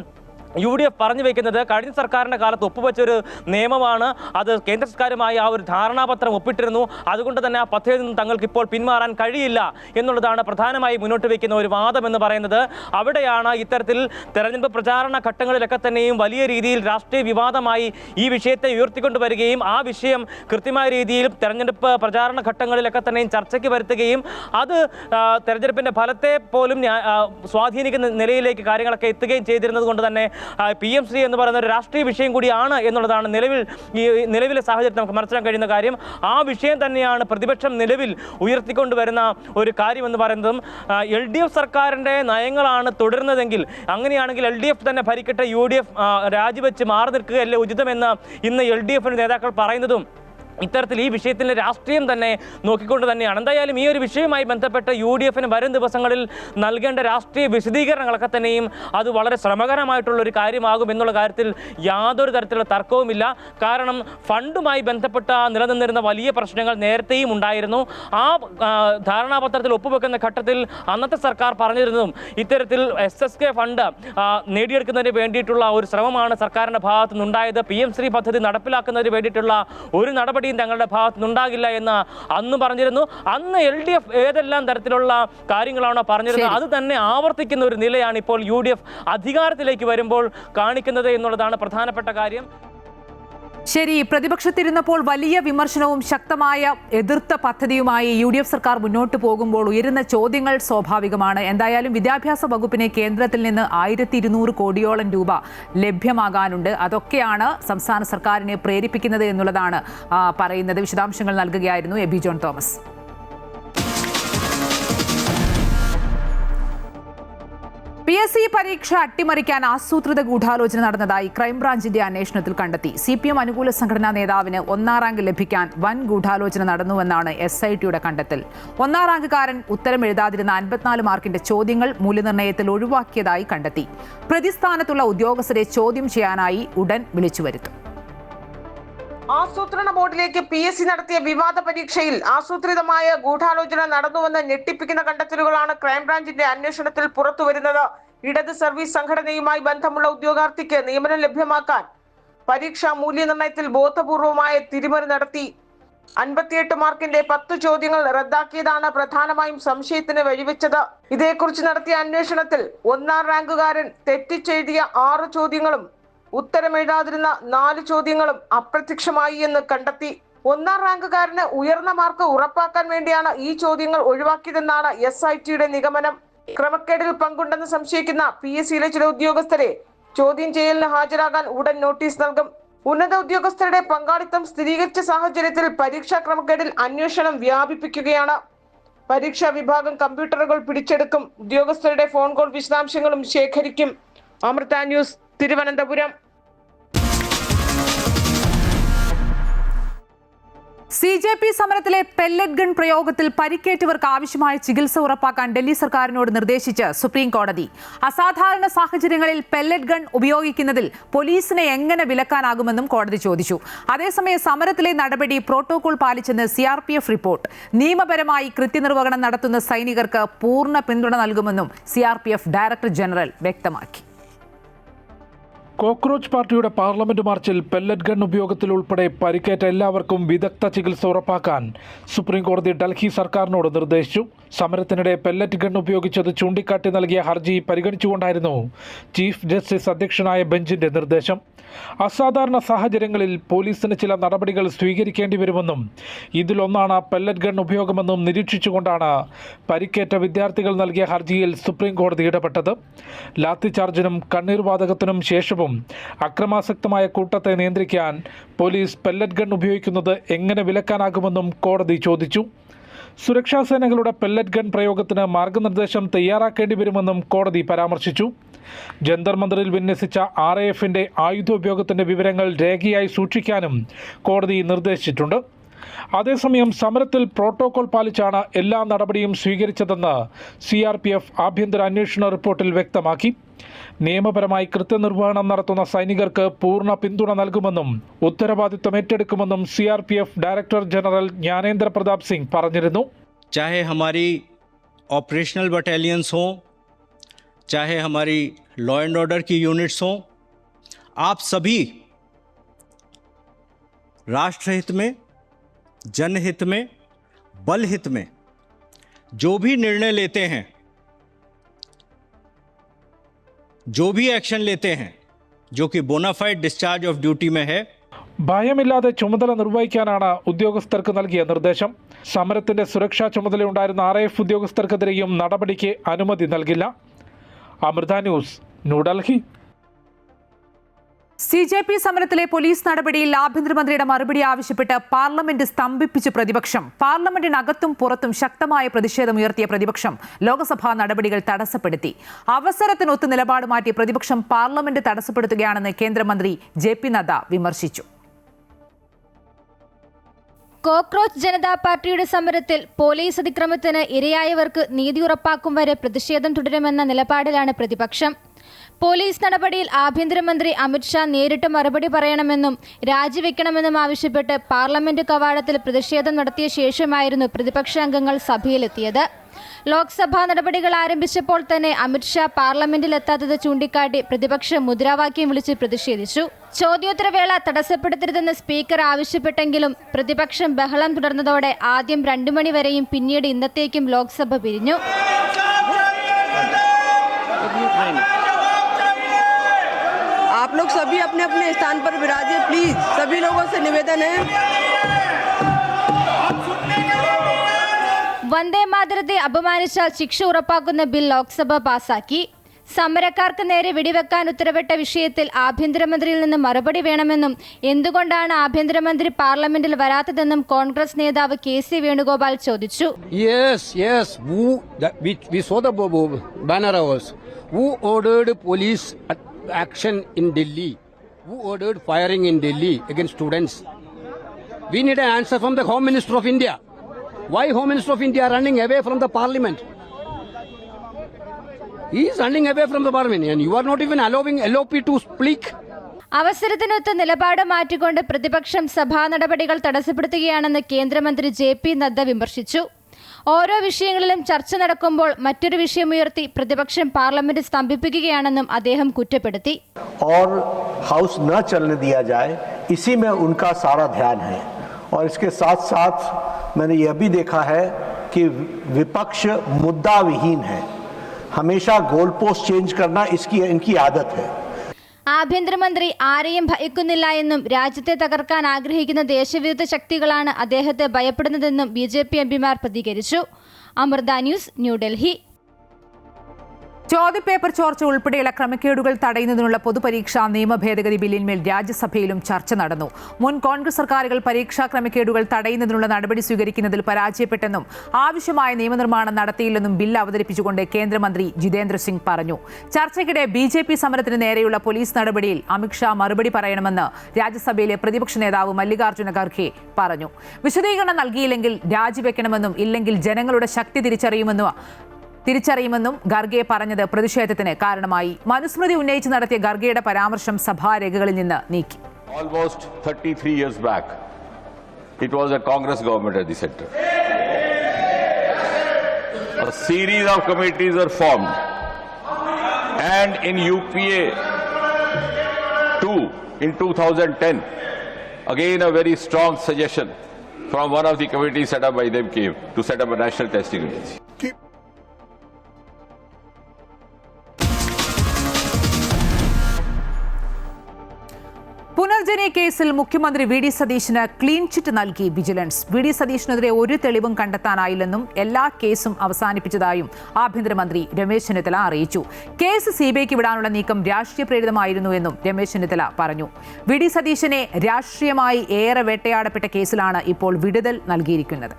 UDF പറഞ്ഞു വയ്ക്കുന്നത് കഴിഞ്ഞ സർക്കാരിൻ്റെ കാലത്ത് ഒപ്പുവെച്ചൊരു നിയമമാണ്. അത് കേന്ദ്ര സർക്കാരുമായി ആ ഒരു ധാരണാപത്രം ഒപ്പിട്ടിരുന്നു. അതുകൊണ്ട് തന്നെ ആ പദ്ധതിയിൽ നിന്ന് തങ്ങൾക്ക് ഇപ്പോൾ പിന്മാറാൻ കഴിയില്ല എന്നുള്ളതാണ് പ്രധാനമായി മുന്നോട്ട് വയ്ക്കുന്ന ഒരു വാദം എന്ന് പറയുന്നത്. അവിടെയാണ് ഇത്തരത്തിൽ തെരഞ്ഞെടുപ്പ് പ്രചാരണ ഘട്ടങ്ങളിലൊക്കെ തന്നെയും വലിയ രീതിയിൽ രാഷ്ട്രീയ വിവാദമായി ഈ വിഷയത്തെ ഉയർത്തിക്കൊണ്ടുവരികയും ആ വിഷയം കൃത്യമായ രീതിയിൽ തെരഞ്ഞെടുപ്പ് പ്രചാരണ ഘട്ടങ്ങളിലൊക്കെ തന്നെയും ചർച്ചയ്ക്ക് വരുത്തുകയും അത് തെരഞ്ഞെടുപ്പിൻ്റെ ഫലത്തെ പോലും സ്വാധീനിക്കുന്ന നിലയിലേക്ക് കാര്യങ്ങളൊക്കെ എത്തുകയും ചെയ്തിരുന്നത് കൊണ്ട് തന്നെ PM ശ്രീ എന്ന് പറയുന്ന ഒരു രാഷ്ട്രീയ വിഷയം കൂടിയാണ് എന്നുള്ളതാണ് നിലവിലെ സാഹചര്യത്തിൽ നമുക്ക് മനസ്സിലാക്കാൻ കഴിയുന്ന കാര്യം. ആ വിഷയം തന്നെയാണ് പ്രതിപക്ഷം നിലവിൽ ഉയർത്തിക്കൊണ്ടുവരുന്ന ഒരു കാര്യമെന്ന് പറയുന്നതും. LDF സർക്കാരിൻ്റെ നയങ്ങളാണ് തുടരുന്നതെങ്കിൽ, അങ്ങനെയാണെങ്കിൽ LDF തന്നെ ഭരിക്കട്ടെ, UDF രാജിവെച്ച് മാറി നിൽക്കുകയല്ലേ ഉചിതമെന്ന് ഇന്ന് LDF നേതാക്കൾ പറയുന്നതും ഇത്തരത്തിൽ ഈ വിഷയത്തിൻ്റെ രാഷ്ട്രീയം തന്നെ നോക്കിക്കൊണ്ട് തന്നെയാണ്. എന്തായാലും ഈ ഒരു വിഷയവുമായി ബന്ധപ്പെട്ട് UDF വരും ദിവസങ്ങളിൽ നൽകേണ്ട രാഷ്ട്രീയ വിശദീകരണങ്ങളൊക്കെ തന്നെയും അത് വളരെ ശ്രമകരമായിട്ടുള്ള ഒരു കാര്യമാകും എന്നുള്ള കാര്യത്തിൽ യാതൊരു തരത്തിലുള്ള തർക്കവുമില്ല. കാരണം ഫണ്ടുമായി ബന്ധപ്പെട്ട നിലനിന്നിരുന്ന വലിയ പ്രശ്നങ്ങൾ നേരത്തെയും ഉണ്ടായിരുന്നു. ആ ധാരണാപത്രത്തിൽ ഒപ്പുവെക്കുന്ന ഘട്ടത്തിൽ അന്നത്തെ സർക്കാർ പറഞ്ഞിരുന്നതും ഇത്തരത്തിൽ SSK ഫണ്ട് നേടിയെടുക്കുന്നതിന് വേണ്ടിയിട്ടുള്ള ഒരു ശ്രമമാണ് സർക്കാരിൻ്റെ ഭാഗത്തു നിന്നുണ്ടായത്. PM ശ്രീ പദ്ധതി നടപ്പിലാക്കുന്നതിന് വേണ്ടിയിട്ടുള്ള ഒരു നടപടി തങ്ങളുടെ ഭാഗത്തു നിന്നുണ്ടാകില്ല എന്ന് അന്ന് പറഞ്ഞിരുന്നു. അന്ന് LDF ഏതെല്ലാം തരത്തിലുള്ള കാര്യങ്ങളാണോ പറഞ്ഞിരുന്നത് അത് തന്നെ ആവർത്തിക്കുന്ന ഒരു നിലയാണ് ഇപ്പോൾ UDF അധികാരത്തിലേക്ക് വരുമ്പോൾ കാണിക്കുന്നത് എന്നുള്ളതാണ് പ്രധാനപ്പെട്ട കാര്യം. ശരി, പ്രതിപക്ഷത്തിരുന്നപ്പോൾ വലിയ വിമർശനവും ശക്തമായ എതിർത്ത പദ്ധതിയുമായി UDF സർക്കാർ മുന്നോട്ട് പോകുമ്പോൾ ഉയരുന്ന ചോദ്യങ്ങൾ സ്വാഭാവികമാണ്. എന്തായാലും വിദ്യാഭ്യാസ വകുപ്പിന് കേന്ദ്രത്തിൽ നിന്ന് 1200 കോടിയോളം രൂപ ലഭ്യമാകാനുണ്ട്. അതൊക്കെയാണ് സംസ്ഥാന സർക്കാരിനെ പ്രേരിപ്പിക്കുന്നത് എന്നുള്ളതാണ് പറയുന്നത്. വിശദാംശങ്ങൾ നൽകുകയായിരുന്നു എബി ജോൺ തോമസ്. PSC പരീക്ഷ അട്ടിമറിക്കാൻ ആസൂത്രിത ഗൂഢാലോചന നടന്നതായി ക്രൈംബ്രാഞ്ചിന്റെ അന്വേഷണത്തിൽ കണ്ടെത്തി. CPM അനുകൂല സംഘടനാ നേതാവിന് 1ാം റാങ്ക് ലഭിക്കാൻ വൻ ഗൂഢാലോചന നടന്നുവെന്നാണ് SITയുടെ കണ്ടെത്തൽ. 1ാം റാങ്കുകാരൻ ഉത്തരം എഴുതാതിരുന്ന 54 മാർക്കിന്റെ ചോദ്യങ്ങൾ മൂല്യനിർണ്ണയത്തിൽ ഒഴിവാക്കിയതായി കണ്ടെത്തി. പ്രതിസ്ഥാനത്തുള്ള ഉദ്യോഗസ്ഥരെ ചോദ്യം ചെയ്യാനായി ഉടൻ വിളിച്ചുവരുത്തും. ആസൂത്രണ ബോർഡിലേക്ക് PSC നടത്തിയ വിവാദ പരീക്ഷയിൽ ആസൂത്രിതമായ ഗൂഢാലോചന നടന്നുവെന്ന് ഞെട്ടിപ്പിക്കുന്ന കണ്ടെത്തലുകളാണ് ക്രൈംബ്രാഞ്ചിന്റെ അന്വേഷണത്തിൽ പുറത്തുവരുന്നത്. ഇടത് സർവീസ് സംഘടനയുമായി ബന്ധമുള്ള ഉദ്യോഗാർത്ഥിക്ക് നിയമനം ലഭ്യമാക്കാൻ പരീക്ഷാ മൂല്യനിർണ്ണയത്തിൽ ബോധപൂർവമായ തിരിമറി നടത്തി. 58 മാർക്കിന്റെ 10 ചോദ്യങ്ങൾ റദ്ദാക്കിയതാണ് പ്രധാനമായും സംശയത്തിന് വഴിവെച്ചത്. ഇതേക്കുറിച്ച് നടത്തിയ അന്വേഷണത്തിൽ 1ാം റാങ്കുകാരൻ തെറ്റിച്ചെഴുതിയ 6 ചോദ്യങ്ങളും ഉത്തരമെഴുതാതിരുന്ന 4 ചോദ്യങ്ങളും അപ്രത്യക്ഷമായി എന്ന് കണ്ടെത്തി. 1ാം റാങ്കുകാരന് ഉയർന്ന മാർക്ക് ഉറപ്പാക്കാൻ വേണ്ടിയാണ് ഈ ചോദ്യങ്ങൾ ഒഴിവാക്കിയതെന്നാണ് SITയുടെ നിഗമനം. ക്രമക്കേടിൽ പങ്കുണ്ടെന്ന് സംശയിക്കുന്ന PSCയിലെ ചില ഉദ്യോഗസ്ഥരെ ചോദ്യം ചെയ്യലിന് ഹാജരാകാൻ ഉടൻ നോട്ടീസ് നൽകും. ഉന്നത ഉദ്യോഗസ്ഥരുടെ പങ്കാളിത്തം സ്ഥിരീകരിച്ച സാഹചര്യത്തിൽ പരീക്ഷാ ക്രമക്കേടിൽ അന്വേഷണം വ്യാപിപ്പിക്കുകയാണ്. പരീക്ഷാ വിഭാഗം കമ്പ്യൂട്ടറുകൾ പിടിച്ചെടുക്കും. ഉദ്യോഗസ്ഥരുടെ ഫോൺ കോൾ വിശദാംശങ്ങളും ശേഖരിക്കും. അമൃത ന്യൂസ്, തിരുവനന്തപുരം. CJP സമരത്തിലെ പെല്ലറ്റ് ഗൺ പ്രയോഗത്തിൽ പരിക്കേറ്റവർക്ക് ആവശ്യമായ ചികിത്സ ഉറപ്പാക്കാൻ ഡൽഹി സർക്കാരിനോട് നിർദ്ദേശിച്ച് സുപ്രീം കോടതി. അസാധാരണ സാഹചര്യങ്ങളിൽ പെല്ലറ്റ് ഗൺ ഉപയോഗിക്കുന്നതിൽ പോലീസിനെ എങ്ങനെ വിലക്കാനാകുമെന്നും കോടതി ചോദിച്ചു. അതേസമയം സമരത്തിലെ നടപടി പ്രോട്ടോകോൾ പാലിച്ചെന്ന് CRPF റിപ്പോർട്ട്. നിയമപരമായി കൃത്യനിർവഹണം നടത്തുന്ന സൈനികർക്ക് പൂർണ്ണ പിന്തുണ നൽകുമെന്നും CRPF ഡയറക്ടർ ജനറൽ വ്യക്തമാക്കി. കോക്രോച്ച് പാർട്ടിയുടെ പാർലമെന്റ് മാർച്ചിൽ പെല്ലറ്റ് ഗൺ ഉപയോഗത്തിൽ ഉൾപ്പെടെ പരിക്കേറ്റ എല്ലാവർക്കും വിദഗ്ധ ചികിത്സ ഉറപ്പാക്കാൻ സുപ്രീം കോടതി ഡൽഹി സർക്കാരിനോട് നിർദ്ദേശിച്ചു. സമരത്തിനിടെ പെല്ലറ്റ് ഗൺ ഉപയോഗിച്ചത് ചൂണ്ടിക്കാട്ടി നൽകിയ ഹർജി പരിഗണിച്ചുകൊണ്ടായിരുന്നു ചീഫ് ജസ്റ്റിസ് അധ്യക്ഷനായ ബെഞ്ചിന്റെ നിർദ്ദേശം. അസാധാരണ സാഹചര്യങ്ങളിൽ പോലീസിന് ചില നടപടികൾ സ്വീകരിക്കേണ്ടി വരുമെന്നും ഇതിലൊന്നാണ് പെല്ലറ്റ് ഗൺ ഉപയോഗമെന്നും നിരീക്ഷിച്ചുകൊണ്ടാണ് പരിക്കേറ്റ വിദ്യാർത്ഥികൾ നൽകിയ ഹർജിയിൽ സുപ്രീം കോടതി ഇടപെട്ടത്. ലാത്തിചാർജിനും കണ്ണീർവാതകത്തിനും ശേഷവും അക്രമാസക്തമായ കൂട്ടത്തെ നിയന്ത്രിക്കാൻ പോലീസ് പെല്ലറ്റ് ഗൺ ഉപയോഗിക്കുന്നത് എങ്ങനെ വിലക്കാനാകുമെന്നും കോടതി ചോദിച്ചു. സുരക്ഷാ സേനകളുടെ പെല്ലറ്റ് ഗൺ പ്രയോഗത്തിന് മാർഗനിർദ്ദേശം തയ്യാറാക്കേണ്ടി വരുമെന്നും കോടതി പരാമർശിച്ചു. ജന്തർ മന്ദിറിൽ വിന്യസിച്ച RAFന്റെ ആയുധോപയോഗത്തിന്റെ വിവരങ്ങൾ രേഖയായി സൂക്ഷിക്കാനും കോടതി നിർദ്ദേശിച്ചിട്ടുണ്ട്. അതേസമയം സമരത്തിൽ പ്രോട്ടോകോൾ പാലിച്ചാണ് എല്ലാ നടപടിയും സ്വീകരിച്ചതെന്ന് CRPF ആഭ്യന്തര അന്വേഷണ റിപ്പോർട്ടിൽ വ്യക്തമാക്കി. നിയമപരമായി കൃത്യനിർവഹണം നടത്തുന്ന സൈനികർക്ക് പൂർണ്ണ പിന്തുണ നൽകുമെന്നും ഉത്തരവാദിത്വം ഏറ്റെടുക്കുമെന്നും CRPF director general Gyanendra Pratap Singh പറഞ്ഞിരുന്നു. चाहे हमारी ऑपरेशनल बटालियंस हों, चाहे हमारी लॉ एंड ऑर्डर की यूनिट्स हों, आप सभी राष्ट्रहित में, जनहित में, बल हित में जो भी निर्णय लेते हैं, जो भी एक्शन लेते हैं जो कि बोनाफाइड डिस्चार्ज ऑफ ड्यूटी में है, ഭയമില്ലാതെ ചുമതല നിർവഹിക്കാനാണ് ഉദ്യോഗസ്ഥർക്ക് നൽകിയ നിർദ്ദേശം. സമരത്തിന്റെ സുരക്ഷാ ചുമതലയുണ്ടായിരുന്ന RAF ഉദ്യോഗസ്ഥർക്കെതിരെയും നടപടിക്ക് അനുമതി നൽകില്ല. അമൃത ന്യൂസ്, ന്യൂഡൽഹി. CJP സമരത്തിലെ പോലീസ് നടപടിയിൽ ആഭ്യന്തരമന്ത്രിയുടെ മറുപടി ആവശ്യപ്പെട്ട് പാർലമെന്റ് സ്തംഭിപ്പിച്ച് പ്രതിപക്ഷം. പാർലമെന്റിനകത്തും പുറത്തും ശക്തമായ പ്രതിഷേധമുയർത്തിയ പ്രതിപക്ഷം ലോക്സഭാ നടപടികൾ തടസ്സപ്പെടുത്തി. അവസരത്തിനൊത്ത് നിലപാട് മാറ്റിയ പ്രതിപക്ഷം പാർലമെന്റ് തടസ്സപ്പെടുത്തുകയാണെന്ന് കേന്ദ്രമന്ത്രി JP നദ്ദ വിമർശിച്ചു. കോക്രോച്ച് ജനതാ പാർട്ടിയുടെ സമരത്തിൽ പോലീസ് അതിക്രമത്തിന് ഇരയായവർക്ക് നീതി ഉറപ്പാക്കും വരെ പ്രതിഷേധം തുടരുമെന്ന നിലപാടിലാണ് പ്രതിപക്ഷം. പോലീസ് നടപടിയിൽ ആഭ്യന്തരമന്ത്രി അമിത്ഷാ നേരിട്ട് മറുപടി പറയണമെന്നും രാജിവെക്കണമെന്നും ആവശ്യപ്പെട്ട് പാർലമെന്റ് കവാടത്തിൽ പ്രതിഷേധം നടത്തിയ ശേഷമായിരുന്നു പ്രതിപക്ഷാംഗങ്ങൾ സഭയിലെത്തിയത്. ലോക്സഭാ നടപടികൾ ആരംഭിച്ചപ്പോൾ തന്നെ അമിത്ഷാ പാർലമെന്റിലെത്താത്തത് ചൂണ്ടിക്കാട്ടി പ്രതിപക്ഷം മുദ്രാവാക്യം വിളിച്ച് പ്രതിഷേധിച്ചു. ചോദ്യോത്തരവേള തടസ്സപ്പെടുത്തരുതെന്ന് സ്പീക്കർ ആവശ്യപ്പെട്ടെങ്കിലും പ്രതിപക്ഷം ബഹളം തുടർന്നതോടെ ആദ്യം 2 മണി വരെയും പിന്നീട് ഇന്നത്തേക്കും ലോക്സഭ പിരിഞ്ഞു. आप लोग सभी अपने अपने स्थान पर विराजिए प्लीज. सभी लोगों से निवेदन है. വന്ദേ മാതരത്തെ അപമാനിച്ചാൽ ശിക്ഷ ഉറപ്പാക്കുന്ന ബിൽ ലോക്സഭ പാസാക്കി. സമരക്കാർക്ക് നേരെ വെടിവെക്കാൻ ഉത്തരവിട്ട വിഷയത്തിൽ ആഭ്യന്തരമന്ത്രിയിൽ നിന്ന് മറുപടി വേണമെന്നും എന്തുകൊണ്ടാണ് ആഭ്യന്തരമന്ത്രി പാർലമെന്റിൽ വരാത്തതെന്നും കോൺഗ്രസ് നേതാവ് KC വേണുഗോപാൽ ചോദിച്ചു. Yes, we saw the banner hours. Who ordered police action in Delhi? Who ordered firing in Delhi against students? We need an answer from the Home Minister of India. Why Home Minister of India running away from the Parliament? He is running away from the Parliament and you are not even allowing LOP to speak. അവസരത്തിനൊത്ത് നിലപാട് മാറ്റിക്കൊണ്ട് പ്രതിപക്ഷം സഭാ നടപടികൾ തടസ്സപ്പെടുത്തുകയാണെന്ന് കേന്ദ്രമന്ത്രി JP Nadda വിമർശിച്ചു. ഓരോ വിഷയങ്ങളിലും ചർച്ച നടക്കുമ്പോൾ മറ്റൊരു വിഷയമുയർത്തി പ്രതിപക്ഷം പാർലമെന്റ് സ്തംഭിപ്പിക്കുകയാണെന്നും അദ്ദേഹം കുറ്റപ്പെടുത്തി. और हाउस न चलने दिया जाए इसी में उनका सारा ध्यान है. और इसके साथ साथ मैंने यह भी देखा है कि विपक्ष मुद्दा विहीन है. हमेशा गोल पोस्ट चेंज करना इनकी आदत है. ആഭ്യന്തരമന്ത്രി ആരെയും ഭയക്കുന്നില്ല എന്നും രാജ്യത്തെ തകർക്കാൻ ആഗ്രഹിക്കുന്ന ദേശവിരുദ്ധ ശക്തികളാണ് അദ്ദേഹത്തെ ഭയപ്പെടുന്നതെന്നും BJP MPമാർ പ്രതികരിച്ചു. അമൃത ന്യൂസ്, ന്യൂഡൽഹി. ചോദ്യപേപ്പർ ചോർച്ച ഉൾപ്പെടെയുള്ള ക്രമക്കേടുകൾ തടയുന്നതിനുള്ള പൊതുപരീക്ഷാ നിയമ ഭേദഗതി ബില്ലിന്മേൽ രാജ്യസഭയിലും ചർച്ച നടന്നു. മുൻ കോൺഗ്രസ് സർക്കാരുകൾ പരീക്ഷാ ക്രമക്കേടുകൾ തടയുന്നതിനുള്ള നടപടി സ്വീകരിക്കുന്നതിൽ പരാജയപ്പെട്ടെന്നും ആവശ്യമായ നിയമനിർമ്മാണം നടത്തിയില്ലെന്നും ബില്ല് അവതരിപ്പിച്ചുകൊണ്ട് കേന്ദ്രമന്ത്രി ജിതേന്ദ്ര സിംഗ് പറഞ്ഞു. ചർച്ചയ്ക്കിടെ BJP സമരത്തിന് നേരെയുള്ള പോലീസ് നടപടിയിൽ അമിത്ഷാ മറുപടി പറയണമെന്ന് രാജ്യസഭയിലെ പ്രതിപക്ഷ നേതാവ് മല്ലികാർജ്ജുന ഖാർഗെ പറഞ്ഞു. വിശദീകരണം നൽകിയില്ലെങ്കിൽ രാജിവെക്കണമെന്നും ഇല്ലെങ്കിൽ ജനങ്ങളുടെ ശക്തി തിരിച്ചറിയുമെന്നും ഖാർഗെ പറഞ്ഞത് പ്രതിഷേധത്തിന് കാരണമായി. മനുസ്മൃതി ഉന്നയിച്ച് നടത്തിയ ഖാർഗെയുടെ പരാമർശം സഭാരേഖകളിൽ നിന്ന് നീക്കി. Almost 33 years back, it was a Congress government at the center. A series of committees were formed, and in UPA 2 in 2010, again a very strong suggestion from one of the committees set up by them came to set up a national testing agency. Punarjani കേസിൽ മുഖ്യമന്ത്രി VD സതീശന് clean chit നൽകി vigilance. VD സതീശനെതിരെ ഒരു തെളിവും കണ്ടെത്താനായില്ലെന്നും എല്ലാ കേസും അവസാനിപ്പിച്ചതായും ആഭ്യന്തരമന്ത്രി രമേശ് ചെന്നിത്തല അറിയിച്ചു. Case CBIക്ക് വിടാനുള്ള നീക്കം രാഷ്ട്രീയ പ്രേരിതമായിരുന്നുവെന്നും രമേശ് ചെന്നിത്തല പറഞ്ഞു. VD സതീശനെ രാഷ്ട്രീയമായി ഏറെ വേട്ടയാടപ്പെട്ട കേസിലാണ് ഇപ്പോൾ വിടുതൽ നൽകിയിരിക്കുന്നത്.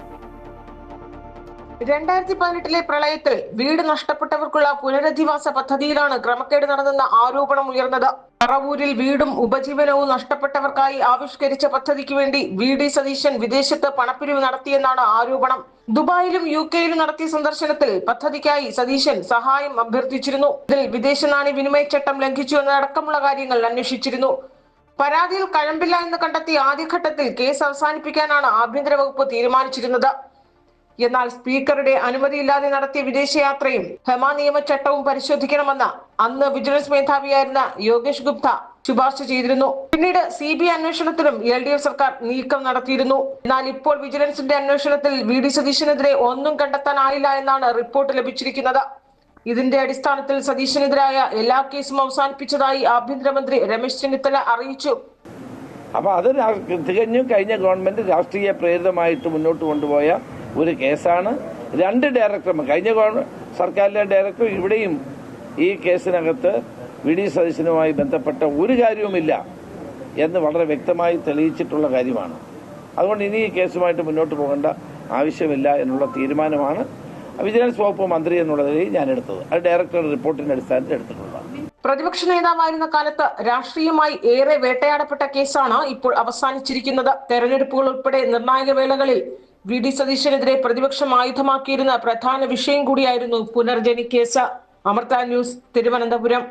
2018 പ്രളയത്തിൽ വീട് നഷ്ടപ്പെട്ടവർക്കുള്ള പുനരധിവാസ പദ്ധതിയിലാണ് ക്രമക്കേട് നടന്നെന്ന ആരോപണം ഉയർന്നത്. പറവൂരിൽ വീടും ഉപജീവനവും നഷ്ടപ്പെട്ടവർക്കായി ആവിഷ്കരിച്ച പദ്ധതിക്ക് വേണ്ടി VD സതീശൻ വിദേശത്ത് പണപ്പിരിവ് നടത്തിയെന്നാണ് ആരോപണം. ദുബായിലും UKയിലും നടത്തിയ സന്ദർശനത്തിൽ പദ്ധതിക്കായി സതീശൻ സഹായം അഭ്യർത്ഥിച്ചിരുന്നു. ഇതിൽ വിദേശ നാണ്യ വിനിമയ ചട്ടം ലംഘിച്ചു എന്നതടക്കമുള്ള കാര്യങ്ങൾ അന്വേഷിച്ചിരുന്നു. പരാതിയിൽ കഴമ്പില്ല എന്ന് കണ്ടെത്തി ആദ്യഘട്ടത്തിൽ കേസ് അവസാനിപ്പിക്കാനാണ് ആഭ്യന്തര വകുപ്പ് തീരുമാനിച്ചിരുന്നത്. എന്നാൽ സ്പീക്കറുടെ അനുമതിയില്ലാതെ നടത്തിയ വിദേശയാത്രയും ഹെമ നിയമചട്ടവും പരിശോധിക്കണമെന്ന് അന്ന് വിജിലൻസ് മേധാവിയായിരുന്ന യോഗേഷ് ഗുപ്ത ശുപാർശ ചെയ്തിരുന്നു. പിന്നീട് CBI അന്വേഷണത്തിലും LDF സർക്കാർ നീക്കം നടത്തിയിരുന്നു. എന്നാൽ ഇപ്പോൾ വിജിലൻസിന്റെ അന്വേഷണത്തിൽ VD സതീശനെതിരെ ഒന്നും കണ്ടെത്താനായില്ല എന്നാണ് റിപ്പോർട്ട് ലഭിച്ചിരിക്കുന്നത്. ഇതിന്റെ അടിസ്ഥാനത്തിൽ സതീശനെതിരായ എല്ലാ കേസും അവസാനിപ്പിച്ചതായി ആഭ്യന്തരമന്ത്രി രമേശ് ചെന്നിത്തല അറിയിച്ചു. അപ്പൊ അത് തികഞ്ഞും കഴിഞ്ഞ ഗവൺമെന്റ് രാഷ്ട്രീയ പ്രേരിതമായിട്ട് മുന്നോട്ട് കൊണ്ടുപോയ ഒരു കേസാണ്. 2 ഡയറക്ടർമാർ, കഴിഞ്ഞ സർക്കാരിലെ ഡയറക്ടർ ഇവിടെയും ഈ കേസിനകത്ത് വി ഡി സതീശനുമായി ബന്ധപ്പെട്ട ഒരു കാര്യവുമില്ല എന്ന് വളരെ വ്യക്തമായി തെളിയിച്ചിട്ടുള്ള കാര്യമാണ്. അതുകൊണ്ട് ഇനി ഈ കേസുമായിട്ട് മുന്നോട്ട് പോകേണ്ട ആവശ്യമില്ല എന്നുള്ള തീരുമാനമാണ് വിജിലൻസ് വകുപ്പ് മന്ത്രി എന്നുള്ള നിലയിൽ ഞാൻ എടുത്തത്. അത് ഡയറക്ടറുടെ റിപ്പോർട്ടിന്റെ അടിസ്ഥാനത്തിൽ എടുത്തിട്ടുള്ളതാണ്. പ്രതിപക്ഷ നേതാവായിരുന്ന കാലത്ത് രാഷ്ട്രീയമായി ഏറെ വേട്ടയാടപ്പെട്ട കേസാണ് ഇപ്പോൾ അവസാനിച്ചിരിക്കുന്നത്. തെരഞ്ഞെടുപ്പുകൾ ഉൾപ്പെടെ നിർണായക വേളകളിൽ വി ഡി സതീശനെതിരെ പ്രതിപക്ഷം ആയുധമാക്കിയിരുന്ന പ്രധാന വിഷയം കൂടിയായിരുന്നു പുനർജനി കേസ്. അമൃത ന്യൂസ്, തിരുവനന്തപുരം.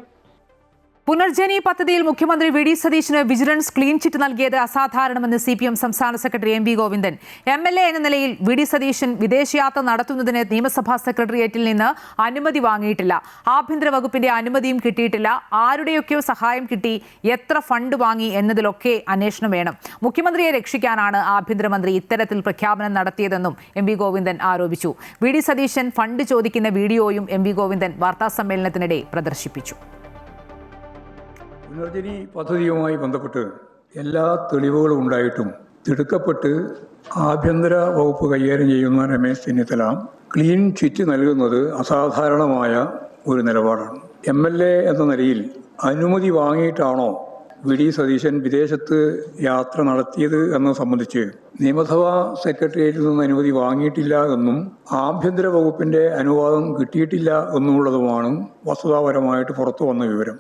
പുനർജനി പദ്ധതിയിൽ മുഖ്യമന്ത്രി വി ഡി സതീശന് വിജിലൻസ് ക്ലീൻ ചിറ്റ് നൽകിയത് അസാധാരണമെന്ന് CPM സംസ്ഥാന സെക്രട്ടറി MV ഗോവിന്ദൻ. MLA എന്ന നിലയിൽ വി ഡി സതീശൻ വിദേശയാത്ര നടത്തുന്നതിന് നിയമസഭാ സെക്രട്ടേറിയറ്റിൽ നിന്ന് അനുമതി വാങ്ങിയിട്ടില്ല. ആഭ്യന്തര വകുപ്പിന്റെ അനുമതിയും കിട്ടിയിട്ടില്ല. ആരുടെയൊക്കെയോ സഹായം കിട്ടി, എത്ര ഫണ്ട് വാങ്ങി എന്നതിലൊക്കെ അന്വേഷണം വേണം. മുഖ്യമന്ത്രിയെ രക്ഷിക്കാനാണ് ആഭ്യന്തരമന്ത്രി ഇത്തരത്തിൽ പ്രഖ്യാപനം നടത്തിയതെന്നും MV ഗോവിന്ദൻ ആരോപിച്ചു. വി ഡി സതീശൻ ഫണ്ട് ചോദിക്കുന്ന വീഡിയോയും MV ഗോവിന്ദൻ വാർത്താസമ്മേളനത്തിനിടെ പ്രദർശിപ്പിച്ചു. പുനർജനി പദ്ധതിയുമായി ബന്ധപ്പെട്ട് എല്ലാ തെളിവുകളും ഉണ്ടായിട്ടും തിടുക്കപ്പെട്ട് ആഭ്യന്തര വകുപ്പ് കൈകാര്യം ചെയ്യുന്ന രമേശ് ചെന്നിത്തല ക്ലീൻ ചിറ്റ് നൽകുന്നത് അസാധാരണമായ ഒരു നിലപാടാണ്. MLA എന്ന നിലയിൽ അനുമതി വാങ്ങിയിട്ടാണോ വി ഡി സതീശൻ വിദേശത്ത് യാത്ര നടത്തിയത് എന്നത് സംബന്ധിച്ച് നിയമസഭാ സെക്രട്ടേറിയറ്റിൽ നിന്ന് അനുമതി വാങ്ങിയിട്ടില്ല എന്നും ആഭ്യന്തര വകുപ്പിന്റെ അനുവാദം കിട്ടിയിട്ടില്ല എന്നുള്ളതുമാണ് വസ്തുതാപരമായിട്ട് പുറത്തു വന്ന വിവരം.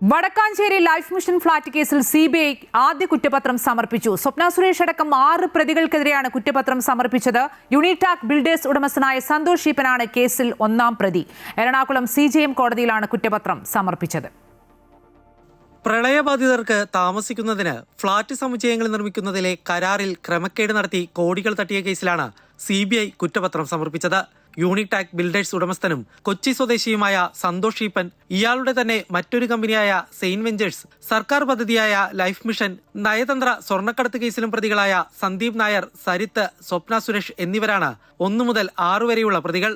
വടക്കാഞ്ചേരി ലൈഫ് മിഷൻ ഫ്ളാറ്റ് കേസിൽ CBI ആദ്യ കുറ്റപത്രം സമർപ്പിച്ചു. സ്വപ്ന സുരേഷ് അടക്കം 6 പ്രതികൾക്കെതിരെയാണ് കുറ്റപത്രം സമർപ്പിച്ചത്. യൂണിടാക് ബിൽഡേഴ്സ് ഉടമസ്ഥനായ സന്തോഷ് ഈപ്പനാണ് കേസിൽ 1-ാം പ്രതി. എറണാകുളം CJM കോടതിയിലാണ് കുറ്റപത്രം സമർപ്പിച്ചത്. പ്രളയബാധിതർക്ക് താമസിക്കുന്നതിന് ഫ്ളാറ്റ് സമുച്ചയങ്ങൾ നിർമ്മിക്കുന്നതിലെ കരാറിൽ ക്രമക്കേട് നടത്തി കോടികൾ തട്ടിയ കേസിലാണ് CBI കുറ്റപത്രം സമർപ്പിച്ചത്. യൂണിടാക് ബിൽഡേഴ്സ് ഉടമസ്ഥനും കൊച്ചി സ്വദേശിയുമായ സന്തോഷ് ഈപ്പൻ, ഇയാളുടെ തന്നെ മറ്റൊരു കമ്പനിയായ സെയിന്റ് വെഞ്ചേഴ്സ്, സർക്കാർ പദ്ധതിയായ ലൈഫ് മിഷൻ, നയതന്ത്ര സ്വർണ്ണക്കടത്ത് കേസിലും പ്രതികളായ സന്ദീപ് നായർ, സരിത്ത്, സ്വപ്ന സുരേഷ് എന്നിവരാണ് 1 മുതൽ 6 വരെയുള്ള പ്രതികൾ.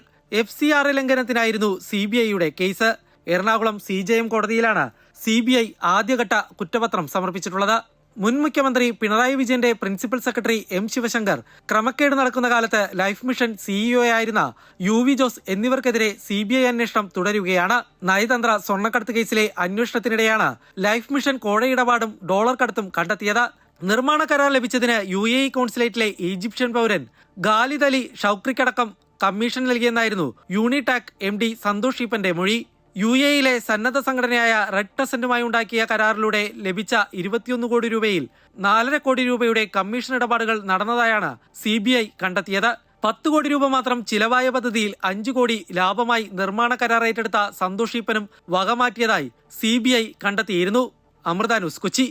FCRA ലംഘനത്തിനായിരുന്നു CBIയുടെ കേസ്. എറണാകുളം CJM കോടതിയിലാണ് CBI ആദ്യഘട്ട കുറ്റപത്രം സമർപ്പിച്ചിട്ടുള്ളത്. മുൻ മുഖ്യമന്ത്രി പിണറായി വിജയന്റെ പ്രിൻസിപ്പൽ സെക്രട്ടറി M ശിവശങ്കർ, ക്രമക്കേട് നടക്കുന്ന കാലത്ത് ലൈഫ് മിഷൻ CEO ആയിരുന്ന UV ജോസ് എന്നിവർക്കെതിരെ CBI അന്വേഷണം തുടരുകയാണ്. നയതന്ത്ര സ്വർണ്ണക്കടത്ത് കേസിലെ അന്വേഷണത്തിനിടെയാണ് ലൈഫ് മിഷൻ കോഴയിടപാടും ഡോളർ കടത്തും കണ്ടെത്തിയത്. നിർമ്മാണ കരാർ ലഭിച്ചതിന് UAE കോൺസുലേറ്റിലെ ഈജിപ്ഷ്യൻ പൗരൻ ഖാലിദ് അലി ഷൌക്രിക്കടക്കം കമ്മീഷൻ നൽകിയെന്നായിരുന്നു യൂണിടാക് MD സന്തോഷ് ഈപ്പന്റെ മൊഴി. UAEയിലെ സന്നദ്ധ സംഘടനയായ റെഡ് ക്രസന്റുമായി ഉണ്ടാക്കിയ കരാറിലൂടെ ലഭിച്ച 21 കോടി രൂപയിൽ 4.5 കോടി രൂപയുടെ കമ്മീഷൻ ഇടപാടുകൾ നടന്നതായാണ് CBI കണ്ടെത്തിയത്. 10 കോടി രൂപ മാത്രം ചിലവായ പദ്ധതിയിൽ 5 കോടി ലാഭമായി നിർമ്മാണ കരാർ ഏറ്റെടുത്ത സന്തോഷ് ഈപ്പനും വകമാറ്റിയതായി CBI കണ്ടെത്തിയിരുന്നു. അമൃത ന്യൂസ്, കൊച്ചി.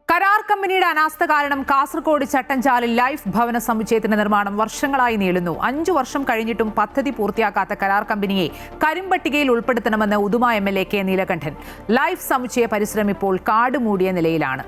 കരാർ കമ്പനിയുടെ അനാസ്ഥ കാരണം കാസർഗോഡ് ചട്ടഞ്ചാലിൽ ലൈഫ് ഭവന സമുച്ചയത്തിന്റെ നിർമ്മാണം വർഷങ്ങളായി നീളുന്നു. 5 വർഷം കഴിഞ്ഞിട്ടും പദ്ധതി പൂർത്തിയാക്കാത്ത കരാർ കമ്പനിയെ കരിമ്പട്ടികയിൽ ഉൾപ്പെടുത്തണമെന്ന് Uduma MLA K Neelakandan. Life സമുച്ചയ പരിസരം ഇപ്പോൾ കാട് മൂടിയ നിലയിലാണ്.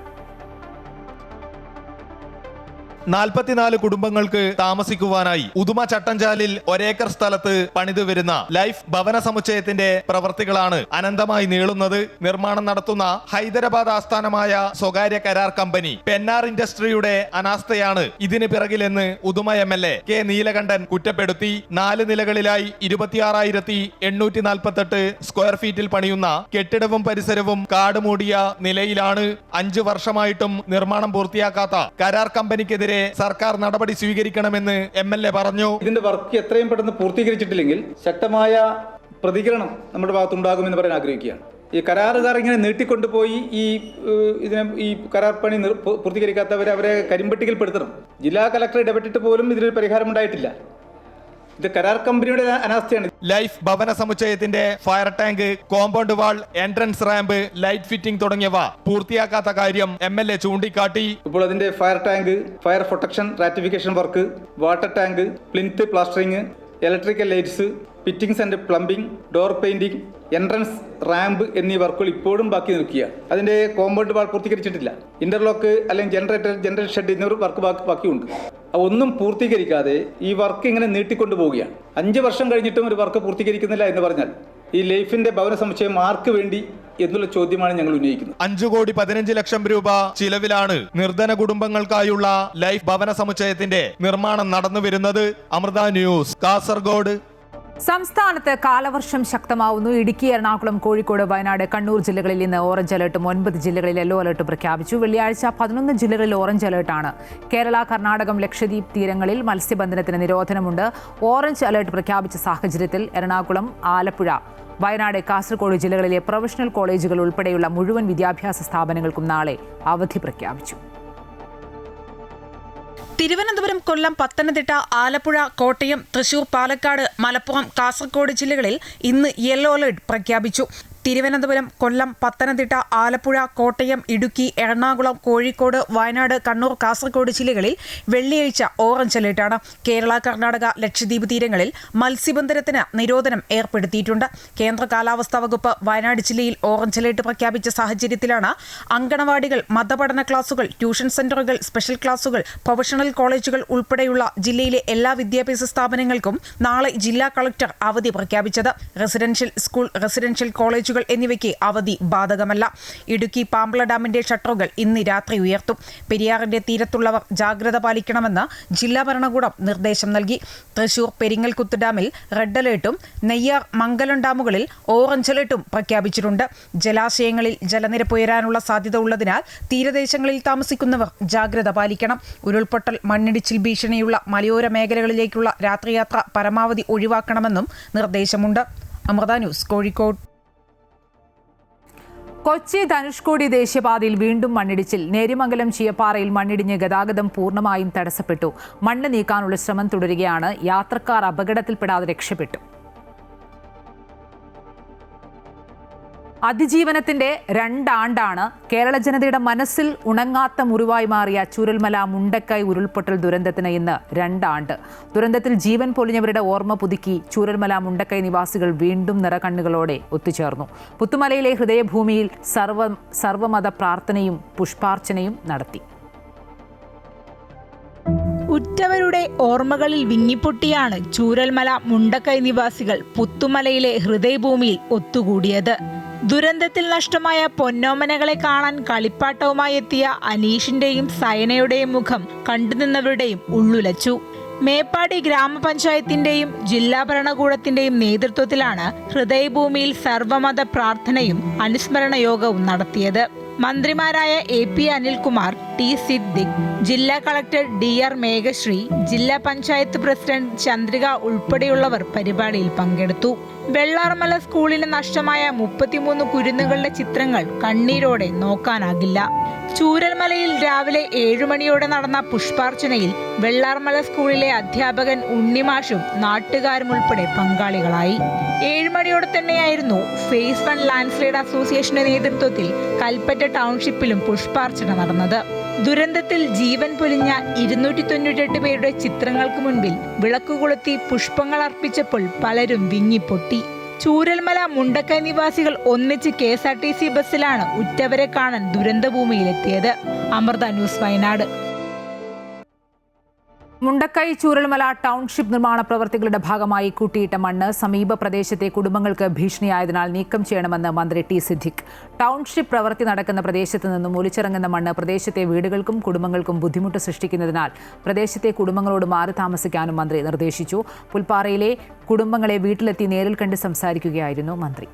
44 കുടുംബങ്ങൾക്ക് താമസിക്കുവാനായി ഉദുമ ചട്ടഞ്ചാലിൽ 1 ഏക്കർ സ്ഥലത്ത് പണിതു വരുന്ന ലൈഫ് ഭവന സമുച്ചയത്തിന്റെ പ്രവർത്തികളാണ് അനന്തമായി നീളുന്നത്. നിർമ്മാണം നടത്തുന്ന ഹൈദരാബാദ് ആസ്ഥാനമായ സ്വകാര്യ കരാർ കമ്പനി പെന്നാർ ഇൻഡസ്ട്രിയുടെ അനാസ്ഥയാണ് ഇതിന് പിറകിലെന്ന് ഉദുമ MLA K നീലകണ്ഠൻ കുറ്റപ്പെടുത്തി. 4 നിലകളിലായി 26,848 സ്ക്വയർ ഫീറ്റിൽ പണിയുന്ന കെട്ടിടവും പരിസരവും കാട് മൂടിയ നിലയിലാണ്. 5 വർഷമായിട്ടും നിർമ്മാണം പൂർത്തിയാക്കാത്ത കരാർ കമ്പനിക്കെതിരെ സർക്കാർ നടപടി സ്വീകരിക്കണമെന്ന് MLA പറഞ്ഞു. ഇതിന്റെ വർക്ക് എത്രയും പെട്ടെന്ന് പൂർത്തീകരിച്ചിട്ടില്ലെങ്കിൽ ശക്തമായ പ്രതികരണം നമ്മുടെ ഭാഗത്തുണ്ടാകുമെന്ന് പറയാൻ ആഗ്രഹിക്കുകയാണ്. ഈ കരാറുകാർ ഇങ്ങനെ നീട്ടിക്കൊണ്ടുപോയി ഈ കരാർ പണി പൂർത്തീകരിക്കാത്തവരെ അവരെ കരിമ്പട്ടികയിൽ പെടുത്തണം. ജില്ലാ കലക്ടർ ഇടപെട്ടിട്ട് പോലും ഇതിനൊരു പരിഹാരം ഉണ്ടായിട്ടില്ല. ഇത് കരാർ കമ്പനിയുടെ അനാസ്ഥയാണ്. ലൈഫ് ഭവന സമുച്ചയത്തിന്റെ fire tank, compound wall, entrance ramp, light fitting തുടങ്ങിയവ പൂർത്തിയാക്കാത്ത കാര്യം MLA ചൂണ്ടിക്കാട്ടി. ഇപ്പോൾ അതിന്റെ fire tank, fire protection ratification work, water tank, plinth plastering, electrical lights, fittings and plumbing, door painting, entrance ramp എന്നീ വർക്കുകൾ ഇപ്പോഴും ബാക്കി നിൽക്കുകയാണ്. അതിന്റെ കോമ്പൗണ്ട് വാൾ പൂർത്തീകരിച്ചിട്ടില്ല. ഇന്റർലോക്ക് അല്ലെങ്കിൽ ജനറേറ്റർ ഷെഡ് എന്നിവർ വർക്ക് ബാക്കിയുണ്ട്. ഒന്നും പൂർത്തീകരിക്കാതെ ഈ വർക്ക് ഇങ്ങനെ നീട്ടിക്കൊണ്ടുപോവുകയാണ്. 5 വർഷം കഴിഞ്ഞിട്ടും ഒരു വർക്ക് പൂർത്തീകരിക്കുന്നില്ല എന്ന് പറഞ്ഞാൽ ഈ ലൈഫിന്റെ ഭവന സമുച്ചയം ആർക്ക് വേണ്ടി എന്നുള്ള ചോദ്യമാണ് ഞങ്ങൾ ഉന്നയിക്കുന്നത്. 5,15 ലക്ഷം രൂപ ചിലവിലാണ് നിർധന കുടുംബങ്ങൾക്കായുള്ള ലൈഫ് ഭവന സമുച്ചയത്തിന്റെ നിർമ്മാണം നടന്നു വരുന്നത്. അമൃത ന്യൂസ്, കാസർഗോഡ്. സംസ്ഥാനത്ത് കാലവർഷം ശക്തമാവുന്നു. ഇടുക്കി, എറണാകുളം, കോഴിക്കോട്, വയനാട്, കണ്ണൂർ ജില്ലകളിൽ ഇന്ന് ഓറഞ്ച് അലർട്ടും 9 ജില്ലകളിൽ യെല്ലോ അലർട്ടും പ്രഖ്യാപിച്ചു. വെള്ളിയാഴ്ച 11 ജില്ലകളിൽ ഓറഞ്ച് അലർട്ടാണ്. കേരള, കർണാടകം, ലക്ഷദ്വീപ് തീരങ്ങളിൽ മത്സ്യബന്ധനത്തിന് നിരോധനമുണ്ട്. ഓറഞ്ച് അലർട്ട് പ്രഖ്യാപിച്ച സാഹചര്യത്തിൽ എറണാകുളം, ആലപ്പുഴ, വയനാട്, കാസർഗോഡ് ജില്ലകളിലെ പ്രൊഫഷണൽ കോളേജുകൾ ഉൾപ്പെടെയുള്ള മുഴുവൻ വിദ്യാഭ്യാസ സ്ഥാപനങ്ങൾക്കും നാളെ അവധി പ്രഖ്യാപിച്ചു. തിരുവനന്തപുരം, കൊല്ലം, പത്തനംതിട്ട, ആലപ്പുഴ, കോട്ടയം, തൃശൂർ, പാലക്കാട്, മലപ്പുറം, കാസർഗോഡ് ജില്ലകളിൽ ഇന്ന് യെല്ലോ അലർട്ട് പ്രഖ്യാപിച്ചു. തിരുവനന്തപുരം, കൊല്ലം, പത്തനംതിട്ട, ആലപ്പുഴ, കോട്ടയം, ഇടുക്കി, എറണാകുളം, കോഴിക്കോട്, വയനാട്, കണ്ണൂർ, കാസർഗോഡ് ജില്ലകളിൽ വെള്ളിയാഴ്ച ഓറഞ്ച് അലർട്ടാണ്. കേരള, കർണാടക, ലക്ഷദ്വീപ് തീരങ്ങളിൽ മത്സ്യബന്ധനത്തിന് നിരോധനം ഏർപ്പെടുത്തിയിട്ടുണ്ട്. കേന്ദ്ര കാലാവസ്ഥാ വകുപ്പ് വയനാട് ജില്ലയിൽ ഓറഞ്ച് അലർട്ട് പ്രഖ്യാപിച്ച സാഹചര്യത്തിലാണ് അങ്കണവാടികൾ, മതപഠന ക്ലാസുകൾ, ട്യൂഷൻ സെന്ററുകൾ, സ്പെഷ്യൽ ക്ലാസുകൾ, പ്രൊഫഷണൽ കോളേജുകൾ ഉൾപ്പെടെയുള്ള ജില്ലയിലെ എല്ലാ വിദ്യാഭ്യാസ സ്ഥാപനങ്ങൾക്കും നാളെ ജില്ലാ കളക്ടർ അവധി പ്രഖ്യാപിച്ചത്. റെസിഡൻഷ്യൽ സ്കൂൾ, റെസിഡൻഷ്യൽ കോളേജ് എന്നിവയ്ക്ക് അവധി ബാധകമല്ല. ഇടുക്കി പാമ്പള ഡാമിന്റെ ഷട്ടറുകൾ ഇന്ന് രാത്രി ഉയർത്തും. പെരിയാറിന്റെ തീരത്തുള്ളവർ ജാഗ്രത പാലിക്കണമെന്ന് ജില്ലാ ഭരണകൂടം നിർദ്ദേശം നൽകി. തൃശൂർ പെരിങ്ങൽകുത്ത് ഡാമിൽ റെഡ് അലേർട്ടും നെയ്യാർ, മംഗലം ഡാമുകളിൽ ഓറഞ്ച് അലേർട്ടും പ്രഖ്യാപിച്ചിട്ടുണ്ട്. ജലാശയങ്ങളിൽ ജലനിരപ്പ് ഉയരാനുള്ള സാധ്യത ഉള്ളതിനാൽ തീരദേശങ്ങളിൽ താമസിക്കുന്നവർ ജാഗ്രത പാലിക്കണം. ഉരുൾപൊട്ടൽ, മണ്ണിടിച്ചിൽ ഭീഷണിയുള്ള മലയോര മേഖലകളിലേക്കുള്ള രാത്രിയാത്ര പരമാവധി ഒഴിവാക്കണമെന്നും നിർദ്ദേശമുണ്ട്. അമൃത ന്യൂസ്, കോഴിക്കോട്. കൊച്ചി ധനുഷ്കോടി ദേശീയപാതയിൽ വീണ്ടും മണ്ണിടിച്ചിൽ. നേര്യമംഗലം ചീയപ്പാറയിൽ മണ്ണിടിഞ്ഞ് ഗതാഗതം പൂർണ്ണമായും തടസ്സപ്പെട്ടു. മണ്ണ് നീക്കാനുള്ള ശ്രമം തുടരുകയാണ്. യാത്രക്കാർ അപകടത്തിൽപ്പെടാതെ രക്ഷപ്പെട്ടു. അതിജീവനത്തിന്റെ 2 ആണ്ടാണ്. കേരള ജനതയുടെ മനസ്സിൽ ഉണങ്ങാത്ത മുറിവായി മാറിയ ചൂരൽമല മുണ്ടക്കൈ ഉരുൾപൊട്ടൽ ദുരന്തത്തിന് ഇന്ന് 2 ആണ്ട്. ദുരന്തത്തിൽ ജീവൻ പൊലിഞ്ഞവരുടെ ഓർമ്മ പുതുക്കി ചൂരൽമല മുണ്ടക്കൈ നിവാസികൾ വീണ്ടും നിറകണ്ണുകളോടെ ഒത്തുചേർന്നു. പുത്തുമലയിലെ ഹൃദയഭൂമിയിൽ സർവമത പ്രാർത്ഥനയും പുഷ്പാർച്ചനയും നടത്തി. ഉറ്റവരുടെ ഓർമ്മകളിൽ വിങ്ങിപ്പൊട്ടിയാണ് ചൂരൽമല മുണ്ടക്കൈ നിവാസികൾ പുത്തുമലയിലെ ഹൃദയഭൂമിയിൽ ഒത്തുകൂടിയത്. ദുരന്തത്തിൽ നഷ്ടമായ പൊന്നോമനകളെ കാണാൻ കളിപ്പാട്ടവുമായി എത്തിയ അനീഷിന്റെയും സയനയുടെയും മുഖം കണ്ടുനിന്നവരുടെയും ഉള്ളുലച്ചു. മേപ്പാടി ഗ്രാമപഞ്ചായത്തിന്റെയും ജില്ലാ ഭരണകൂടത്തിന്റെയും നേതൃത്വത്തിലാണ് ഹൃദയഭൂമിയിൽ സർവമത പ്രാർത്ഥനയും അനുസ്മരണ യോഗവും നടത്തിയത്. മന്ത്രിമാരായ AP അനിൽകുമാർ, T സിദ്ദിഖ്, ജില്ലാ കളക്ടർ DR മേഘശ്രീ, ജില്ലാ പഞ്ചായത്ത് പ്രസിഡന്റ് ചന്ദ്രിക ഉൾപ്പെടെയുള്ളവർ പരിപാടിയിൽ പങ്കെടുത്തു. വെള്ളാർമല സ്കൂളിന് നഷ്ടമായ 33 കുരുന്നുകളുടെ ചിത്രങ്ങൾ കണ്ണീരോടെ നോക്കാനാകില്ല. ചൂരൽമലയിൽ രാവിലെ 7 മണിയോടെ നടന്ന പുഷ്പാർച്ചനയിൽ വെള്ളാർമല സ്കൂളിലെ അധ്യാപകൻ ഉണ്ണിമാഷും നാട്ടുകാരും ഉൾപ്പെടെ പങ്കാളികളായി. 7 മണിയോടെ തന്നെയായിരുന്നു ഫേസ് 1 ലാൻഡ്സ്ലൈഡ് അസോസിയേഷന്റെ നേതൃത്വത്തിൽ കൽപ്പറ്റ ടൗൺഷിപ്പിലും പുഷ്പാർച്ചന നടന്നത്. ദുരന്തത്തിൽ ജീവൻ പൊലിഞ്ഞ 298 പേരുടെ ചിത്രങ്ങൾക്ക് മുൻപിൽ വിളക്കുകൊളുത്തി പുഷ്പങ്ങൾ അർപ്പിച്ചപ്പോൾ പലരും വിങ്ങിപ്പൊട്ടി. ചൂരൽമല മുണ്ടക്കൈ നിവാസികൾ ഒന്നിച്ച് KSRTC ബസ്സിലാണ് ഉറ്റവരെ കാണാൻ ദുരന്തഭൂമിയിലെത്തിയത്. അമൃത ന്യൂസ്, വയനാട്. മുണ്ടക്കൈ ചൂരൽമല ടൗൺഷിപ്പ് നിർമ്മാണ പ്രവൃത്തികളുടെ ഭാഗമായി കൂട്ടിയിട്ട മണ്ണ് സമീപ പ്രദേശത്തെ കുടുംബങ്ങൾക്ക് ഭീഷണിയായതിനാൽ നീക്കം ചെയ്യണമെന്ന് മന്ത്രി T സിദ്ദിഖ്. ടൗൺഷിപ്പ് പ്രവൃത്തി നടക്കുന്ന പ്രദേശത്ത് നിന്നും ഒലിച്ചിറങ്ങുന്ന മണ്ണ് പ്രദേശത്തെ വീടുകൾക്കും കുടുംബങ്ങൾക്കും ബുദ്ധിമുട്ട് സൃഷ്ടിക്കുന്നതിനാൽ പ്രദേശത്തെ കുടുംബങ്ങളോട് മാറി താമസിക്കാനും മന്ത്രി നിർദ്ദേശിച്ചു. പുൽപ്പാറയിലെ കുടുംബങ്ങളെ വീട്ടിലെത്തി നേരിൽ കണ്ട് സംസാരിക്കുകയായിരുന്നു മന്ത്രി.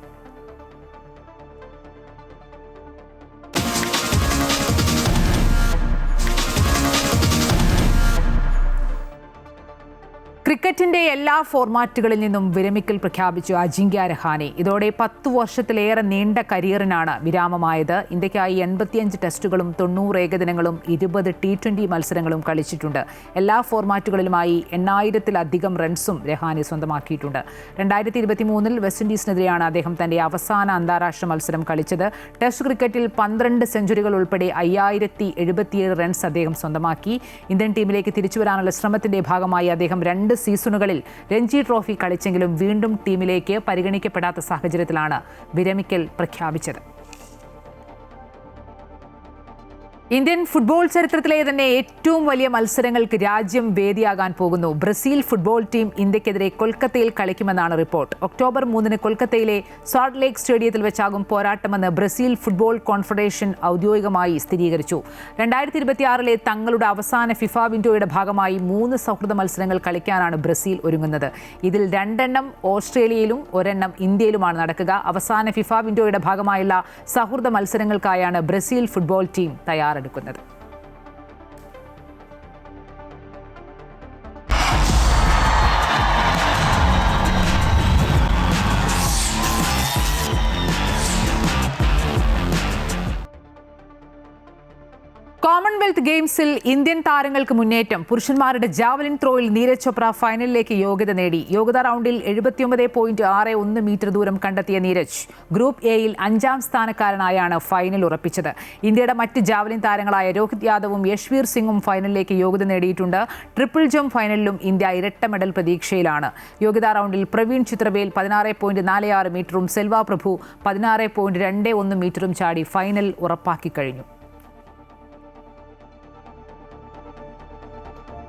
ക്രിക്കറ്റിന്റെ എല്ലാ ഫോർമാറ്റുകളിൽ നിന്നും വിരമിക്കൽ പ്രഖ്യാപിച്ചു അജിങ്ക്യ രഹാനെ. ഇതോടെ 10 വർഷത്തിലേറെ നീണ്ട കരിയറിനാണ് വിരാമമായത്. ഇന്ത്യക്കായി 85 ടെസ്റ്റുകളും 90 ഏകദിനങ്ങളും 20 T20 മത്സരങ്ങളും കളിച്ചിട്ടുണ്ട്. എല്ലാ ഫോർമാറ്റുകളിലുമായി 8000-ലധികം റൺസും രഹാനെ സ്വന്തമാക്കിയിട്ടുണ്ട്. 2023 വെസ്റ്റ് ഇൻഡീസിനെതിരെയാണ് അദ്ദേഹം തന്റെ അവസാന അന്താരാഷ്ട്ര മത്സരം കളിച്ചത്. ടെസ്റ്റ് ക്രിക്കറ്റിൽ 12 സെഞ്ചുറികൾ ഉൾപ്പെടെ 5077 റൺസ് അദ്ദേഹം സ്വന്തമാക്കി. ഇന്ത്യൻ ടീമിലേക്ക് തിരിച്ചുവരാനുള്ള ശ്രമത്തിന്റെ ഭാഗമായി അദ്ദേഹം 2 സീസണുകളിൽ രഞ്ജി ട്രോഫി കളിച്ചെങ്കിലും വീണ്ടും ടീമിലേക്ക് പരിഗണിക്കപ്പെടാത്ത സാഹചര്യത്തിലാണ് വിരമിക്കൽ പ്രഖ്യാപിച്ചത്. ഇന്ത്യൻ ഫുട്ബോൾ ചരിത്രത്തിലെ തന്നെ ഏറ്റവും വലിയ മത്സരങ്ങൾക്ക് രാജ്യം വേദിയാകാൻ പോകുന്നു. ബ്രസീൽ ഫുട്ബോൾ ടീം ഇന്ത്യക്കെതിരെ കൊൽക്കത്തയിൽ കളിക്കുമെന്നാണ് റിപ്പോർട്ട്. ഒക്ടോബർ 3 കൊൽക്കത്തയിലെ സാൾട്ട് ലേക്ക് സ്റ്റേഡിയത്തിൽ വെച്ചാകും പോരാട്ടമെന്ന് ബ്രസീൽ ഫുട്ബോൾ കോൺഫെഡറേഷൻ ഔദ്യോഗികമായി സ്ഥിരീകരിച്ചു. 2026 തങ്ങളുടെ അവസാന ഫിഫ വിൻഡോയുടെ ഭാഗമായി 3 സൗഹൃദ മത്സരങ്ങൾ കളിക്കാനാണ് ബ്രസീൽ ഒരുങ്ങുന്നത്. ഇതിൽ 2 ഓസ്ട്രേലിയയിലും 1 ഇന്ത്യയിലുമാണ് നടക്കുക. അവസാന ഫിഫ വിൻഡോയുടെ ഭാഗമായുള്ള സൗഹൃദ മത്സരങ്ങൾക്കായാണ് ബ്രസീൽ ഫുട്ബോൾ ടീം തയ്യാറെടുക്കുന്നത്. കോമൺവെൽത്ത് ഗെയിംസിൽ ഇന്ത്യൻ താരങ്ങൾക്ക് മുന്നേറ്റം. പുരുഷന്മാരുടെ ജാവലിൻ ത്രോയിൽ നീരജ് ചോപ്ര ഫൈനലിലേക്ക് യോഗ്യത നേടി. യോഗ്യതാ റൗണ്ടിൽ 79.61 മീറ്റർ ദൂരം കണ്ടെത്തിയ നീരജ് ഗ്രൂപ്പ് എയിൽ 5ാം സ്ഥാനക്കാരനായാണ് ഫൈനൽ ഉറപ്പിച്ചത്. ഇന്ത്യയുടെ മറ്റ് ജാവലിൻ താരങ്ങളായ രോഹിത് യാദവും യശ്വീർ സിംഗും ഫൈനലിലേക്ക് യോഗ്യത നേടിയിട്ടുണ്ട്. ട്രിപ്പിൾ ജംപ് ഫൈനലിലും ഇന്ത്യ ഇരട്ട മെഡൽ പ്രതീക്ഷയിലാണ്. യോഗ്യതാ റൗണ്ടിൽ പ്രവീൺ ചിത്രവേൽ 16.46 മീറ്ററും സെൽവ പ്രഭു 16.21 മീറ്ററും ചാടി ഫൈനൽ ഉറപ്പാക്കി കഴിഞ്ഞു.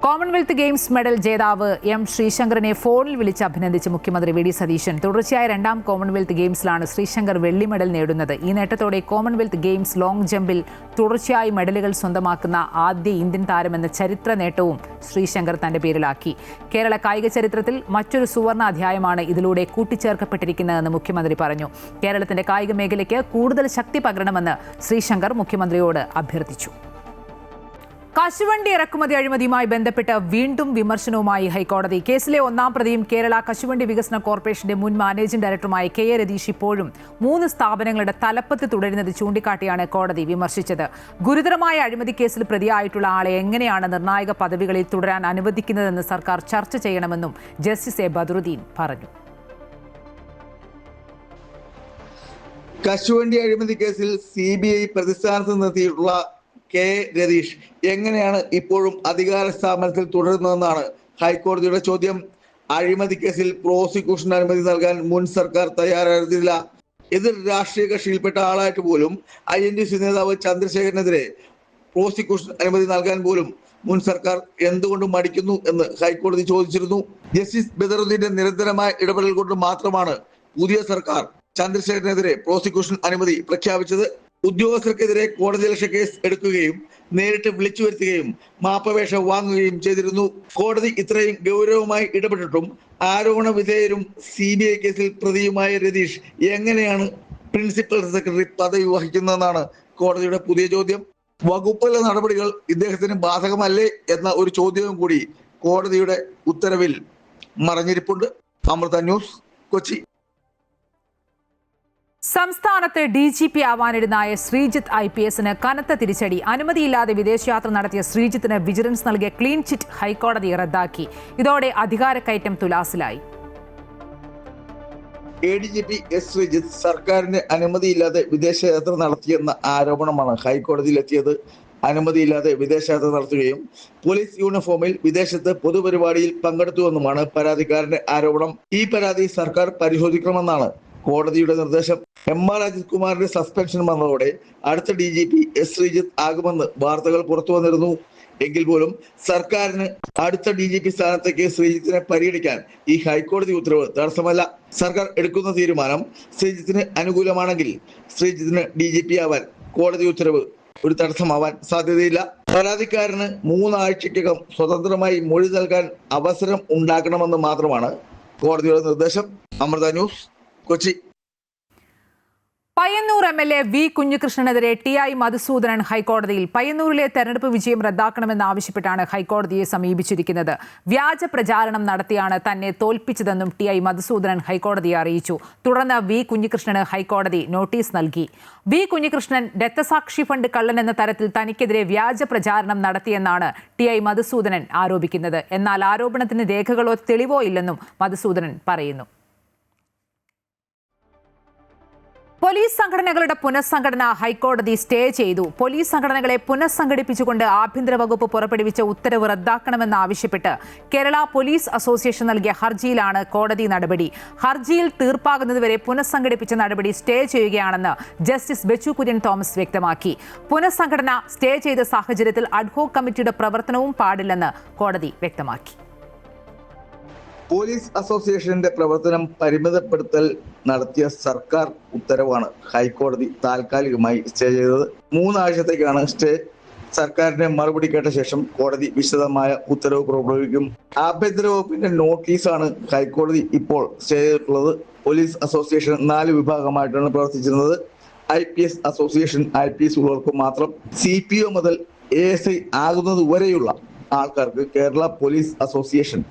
കോമൺവെൽത്ത് ഗെയിംസ് മെഡൽ ജേതാവ് എം ശ്രീശങ്കറിനെ ഫോണിൽ വിളിച്ച് അഭിനന്ദിച്ച് മുഖ്യമന്ത്രി വി ഡി സതീശൻ. തുടർച്ചയായ 2ാം കോമൺവെൽത്ത് ഗെയിംസിലാണ് ശ്രീശങ്കർ വെള്ളി മെഡൽ നേടുന്നത്. ഈ നേട്ടത്തോടെ കോമൺവെൽത്ത് ഗെയിംസ് ലോങ് ജമ്പിൽ തുടർച്ചയായി മെഡലുകൾ സ്വന്തമാക്കുന്ന ആദ്യ ഇന്ത്യൻ താരമെന്ന ചരിത്ര നേട്ടവും ശ്രീശങ്കർ തന്റെ പേരിലാക്കി. കേരള കായിക ചരിത്രത്തിൽ മറ്റൊരു സുവർണ അധ്യായമാണ് ഇതിലൂടെ കൂട്ടിച്ചേർക്കപ്പെട്ടിരിക്കുന്നതെന്ന് മുഖ്യമന്ത്രി പറഞ്ഞു. കേരളത്തിന്റെ കായിക മേഖലയ്ക്ക് കൂടുതൽ ശക്തി പകരണമെന്ന് ശ്രീശങ്കർ മുഖ്യമന്ത്രിയോട് അഭ്യർത്ഥിച്ചു. കശുവണ്ടി ഇറക്കുമതി അഴിമതിയുമായി ബന്ധപ്പെട്ട് വീണ്ടും വിമർശനവുമായി ഹൈക്കോടതി. കേസിലെ 1ാം പ്രതിയും കേരള കശുവണ്ടി വികസന കോർപ്പറേഷന്റെ മുൻ മാനേജിംഗ് ഡയറക്ടറുമായ കെ.എ. രതീഷ് ഇപ്പോഴും 3 സ്ഥാപനങ്ങളുടെ തലപ്പത്ത് തുടരുന്നത് ചൂണ്ടിക്കാട്ടിയാണ് കോടതി വിമർശിച്ചത്. ഗുരുതരമായ അഴിമതി കേസിൽ പ്രതിയായിട്ടുള്ള ആളെ എങ്ങനെയാണ് നിർണായക പദവികളിൽ തുടരാൻ അനുവദിക്കുന്നതെന്ന് സർക്കാർ ചർച്ച ചെയ്യണമെന്നും ജസ്റ്റിസ് എ ബദറുദ്ദീൻ പറഞ്ഞു. കശുവണ്ടി അഴിമതി കേസിൽ CBI പ്രതിസ്ഥാനത്ത് നിർത്തിയിട്ടുള്ള കെ രതീഷ് എങ്ങനെയാണ് ഇപ്പോഴും അധികാര സ്ഥാപനത്തിൽ തുടരുന്നതെന്നാണ് ഹൈക്കോടതിയുടെ ചോദ്യം. അഴിമതി കേസിൽ പ്രോസിക്യൂഷൻ അനുമതി നൽകാൻ മുൻ സർക്കാർ തയ്യാറായിരുന്നില്ല. എതിർ രാഷ്ട്രീയ കക്ഷിയിൽപ്പെട്ട ആളായിട്ട് പോലും INTC നേതാവ് ചന്ദ്രശേഖരനെതിരെ പ്രോസിക്യൂഷൻ അനുമതി നൽകാൻ പോലും മുൻ സർക്കാർ എന്തുകൊണ്ട് മടിക്കുന്നു എന്ന് ഹൈക്കോടതി ചോദിച്ചിരുന്നു. ജസ്റ്റിസ് ബദറുദ്ദീന്റെ നിരന്തരമായ ഇടപെടൽ കൊണ്ട് മാത്രമാണ് പുതിയ സർക്കാർ ചന്ദ്രശേഖരനെതിരെ പ്രോസിക്യൂഷൻ അനുമതി പ്രഖ്യാപിച്ചത്. ഉദ്യോഗസ്ഥർക്കെതിരെ കോടതിയലക്ഷ്യ കേസ് എടുക്കുകയും നേരിട്ട് വിളിച്ചു വരുത്തുകയും മാപ്പപേക്ഷ വാങ്ങുകയും ചെയ്തിരുന്നു. കോടതി ഇത്രയും ഗൗരവമായി ഇടപെട്ടിട്ടും ആരോപണ വിധേയരും CBI കേസിൽ പ്രതിയുമായ രതീഷ് എങ്ങനെയാണ് പ്രിൻസിപ്പൽ സെക്രട്ടറി പദവി വഹിക്കുന്നതെന്നാണ് കോടതിയുടെ പുതിയ ചോദ്യം. വകുപ്പിലെ നടപടികൾ ഇദ്ദേഹത്തിന് ബാധകമല്ലേ എന്ന ഒരു ചോദ്യവും കൂടി കോടതിയുടെ ഉത്തരവിൽ മറഞ്ഞിരിപ്പുണ്ട്. അമൃത ന്യൂസ്, കൊച്ചി. സംസ്ഥാനത്ത് DGP ആവാനിരുന്നായ ശ്രീജിത്ത് IPSന് കനത്ത തിരിച്ചടി. അനുമതിയില്ലാതെ വിദേശയാത്ര നടത്തിയ ശ്രീജിത്തിന് വിജിലൻസ് നൽകിയ ക്ലീൻ ചിറ്റ് ഹൈക്കോടതി റദ്ദാക്കി. ഇതോടെ അധികാരക്കയറ്റം തുലാസിലായി. ADGP S. ശ്രീജിത്ത് സർക്കാരിന്റെ അനുമതിയില്ലാതെ വിദേശയാത്ര നടത്തിയെന്ന ആരോപണമാണ് ഹൈക്കോടതിയിലെത്തിയത്. അനുമതിയില്ലാതെ വിദേശയാത്ര നടത്തുകയും പോലീസ് യൂണിഫോമിൽ വിദേശത്ത് പൊതുപരിപാടിയിൽ പങ്കെടുത്തുവെന്നുമാണ് പരാതിക്കാരന്റെ ആരോപണം. ഈ പരാതി സർക്കാർ പരിശോധിക്കണമെന്നാണ് കോടതിയുടെ നിർദ്ദേശം. MR അജിത് കുമാറിന്റെ സസ്പെൻഷൻ വന്നതോടെ അടുത്ത DGP S. ശ്രീജിത്ത് ആകുമെന്ന് വാർത്തകൾ പുറത്തു വന്നിരുന്നു. എങ്കിൽ പോലും സർക്കാരിന് അടുത്ത DGP സ്ഥാനത്തേക്ക് ശ്രീജിത്തിനെ പരിഗണിക്കാൻ ഈ ഹൈക്കോടതി ഉത്തരവ് തടസ്സമല്ല. സർക്കാർ എടുക്കുന്ന തീരുമാനം ശ്രീജിത്തിന് അനുകൂലമാണെങ്കിൽ ശ്രീജിത്തിന് DGP ആവാൻ കോടതി ഉത്തരവ് ഒരു തടസ്സമാവാൻ സാധ്യതയില്ല. പരാതിക്കാരന് 3 ആഴ്ചയ്ക്കകം സ്വതന്ത്രമായി മൊഴി നൽകാൻ അവസരം ഉണ്ടാക്കണമെന്ന് മാത്രമാണ് കോടതിയുടെ നിർദ്ദേശം. Amrita news, Kochi. Payyanur MLA V കുഞ്ഞികൃഷ്ണനെതിരെ TI മധുസൂദനൻ ഹൈക്കോടതിയിൽ. പയ്യന്നൂരിലെ തെരഞ്ഞെടുപ്പ് വിജയം റദ്ദാക്കണമെന്നാവശ്യപ്പെട്ടാണ് ഹൈക്കോടതിയെ സമീപിച്ചിരിക്കുന്നത്. വ്യാജ പ്രചാരണം നടത്തിയാണ് തന്നെ തോൽപ്പിച്ചതെന്നും TI മധുസൂദനൻ ഹൈക്കോടതിയെ അറിയിച്ചു. തുടർന്ന് വി കുഞ്ഞികൃഷ്ണന് ഹൈക്കോടതി നോട്ടീസ് നൽകി. വി കുഞ്ഞികൃഷ്ണൻ രക്തസാക്ഷി ഫണ്ട് കള്ളൻ എന്ന തരത്തിൽ തനിക്കെതിരെ വ്യാജ പ്രചാരണം നടത്തിയെന്നാണ് TI മധുസൂദനൻ ആരോപിക്കുന്നത്. എന്നാൽ ആരോപണത്തിന് രേഖകളോ തെളിവോ ഇല്ലെന്നും മധുസൂദനൻ പറയുന്നു. പോലീസ് സംഘടനകളുടെ പുനഃസംഘടന ഹൈക്കോടതി സ്റ്റേ ചെയ്തു. പോലീസ് സംഘടനകളെ പുനഃസംഘടിപ്പിച്ചുകൊണ്ട് ആഭ്യന്തര വകുപ്പ് പുറപ്പെടുവിച്ച ഉത്തരവ് റദ്ദാക്കണമെന്നാവശ്യപ്പെട്ട് കേരള പോലീസ് അസോസിയേഷൻ നൽകിയ ഹർജിയിലാണ് കോടതി നടപടി. ഹർജിയിൽ തീർപ്പാകുന്നതുവരെ പുനഃസംഘടിപ്പിച്ച നടപടി സ്റ്റേ ചെയ്യുകയാണെന്ന് ജസ്റ്റിസ് ബെച്ചു കുര്യൻ തോമസ് വ്യക്തമാക്കി. പുനഃസംഘടന സ്റ്റേ ചെയ്ത സാഹചര്യത്തിൽ അഡ്ഹോക് കമ്മിറ്റിയുടെ പ്രവർത്തനവും പാടില്ലെന്ന് കോടതി വ്യക്തമാക്കി. പോലീസ് അസോസിയേഷന്റെ പ്രവർത്തനം പരിമിതപ്പെടുത്തൽ നടത്തിയ സർക്കാർ ഉത്തരവാണ് ഹൈക്കോടതി താൽക്കാലികമായി സ്റ്റേ ചെയ്തത്. 3 ആഴ്ചത്തേക്കാണ് സ്റ്റേ. സർക്കാരിന്റെ മറുപടി കേട്ട ശേഷം കോടതി വിശദമായ ഉത്തരവ് പുറപ്പെടുവിക്കും. ആഭ്യന്തര വകുപ്പിന്റെ നോട്ടീസാണ് ഹൈക്കോടതി ഇപ്പോൾ സ്റ്റേ ചെയ്തിട്ടുള്ളത്. പോലീസ് അസോസിയേഷൻ 4 വിഭാഗമായിട്ടാണ് പ്രവർത്തിച്ചിരുന്നത്. IPS അസോസിയേഷൻ IPS ഉള്ളവർക്ക് മാത്രം. CPO മുതൽ ASI ആകുന്നത് വരെയുള്ള ആൾക്കാർക്ക് കേരള പോലീസ് അസോസിയേഷൻ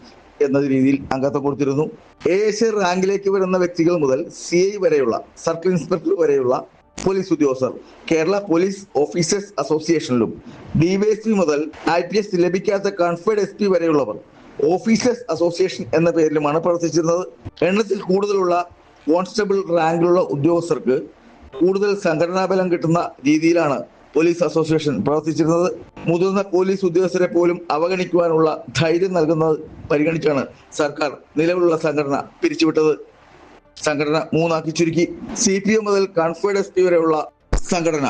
എന്ന രീതിയിൽ അംഗത്വം കൊടുത്തിരുന്നു. ASI റാങ്കിലേക്ക് വരുന്ന വ്യക്തികൾ മുതൽ CI വരെയുള്ള സർക്കിൾ ഇൻസ്പെക്ടർ വരെയുള്ള പോലീസ് ഉദ്യോഗസ്ഥർ കേരള പോലീസ് ഓഫീസേഴ്സ് അസോസിയേഷനിലും, DYSP മുതൽ IPS ലഭിക്കാത്ത കൺഫേർഡ് SP വരെയുള്ളവർ ഓഫീസേഴ്സ് അസോസിയേഷൻ എന്ന പേരിലുമാണ് പ്രവർത്തിച്ചിരുന്നത്. എണ്ണത്തിൽ കൂടുതലുള്ള കോൺസ്റ്റബിൾ റാങ്കിലുള്ള ഉദ്യോഗസ്ഥർക്ക് കൂടുതൽ സംഘടനാബലം കിട്ടുന്ന രീതിയിലാണ് പോലീസ് അസോസിയേഷൻ പ്രവർത്തിച്ചിരുന്നത്. മുതിർന്ന പോലീസ് ഉദ്യോഗസ്ഥരെ പോലും അവഗണിക്കുവാനുള്ള ധൈര്യം നൽകുന്നത് പരിഗണിച്ചാണ് സർക്കാർ നിലവിലുള്ള സംഘടന പിരിച്ചുവിട്ടത്. സംഘടന 3 ആക്കി ചുരുക്കി. CPO മുതൽ കൺഫേർഡ് SP വരെയുള്ള സംഘടന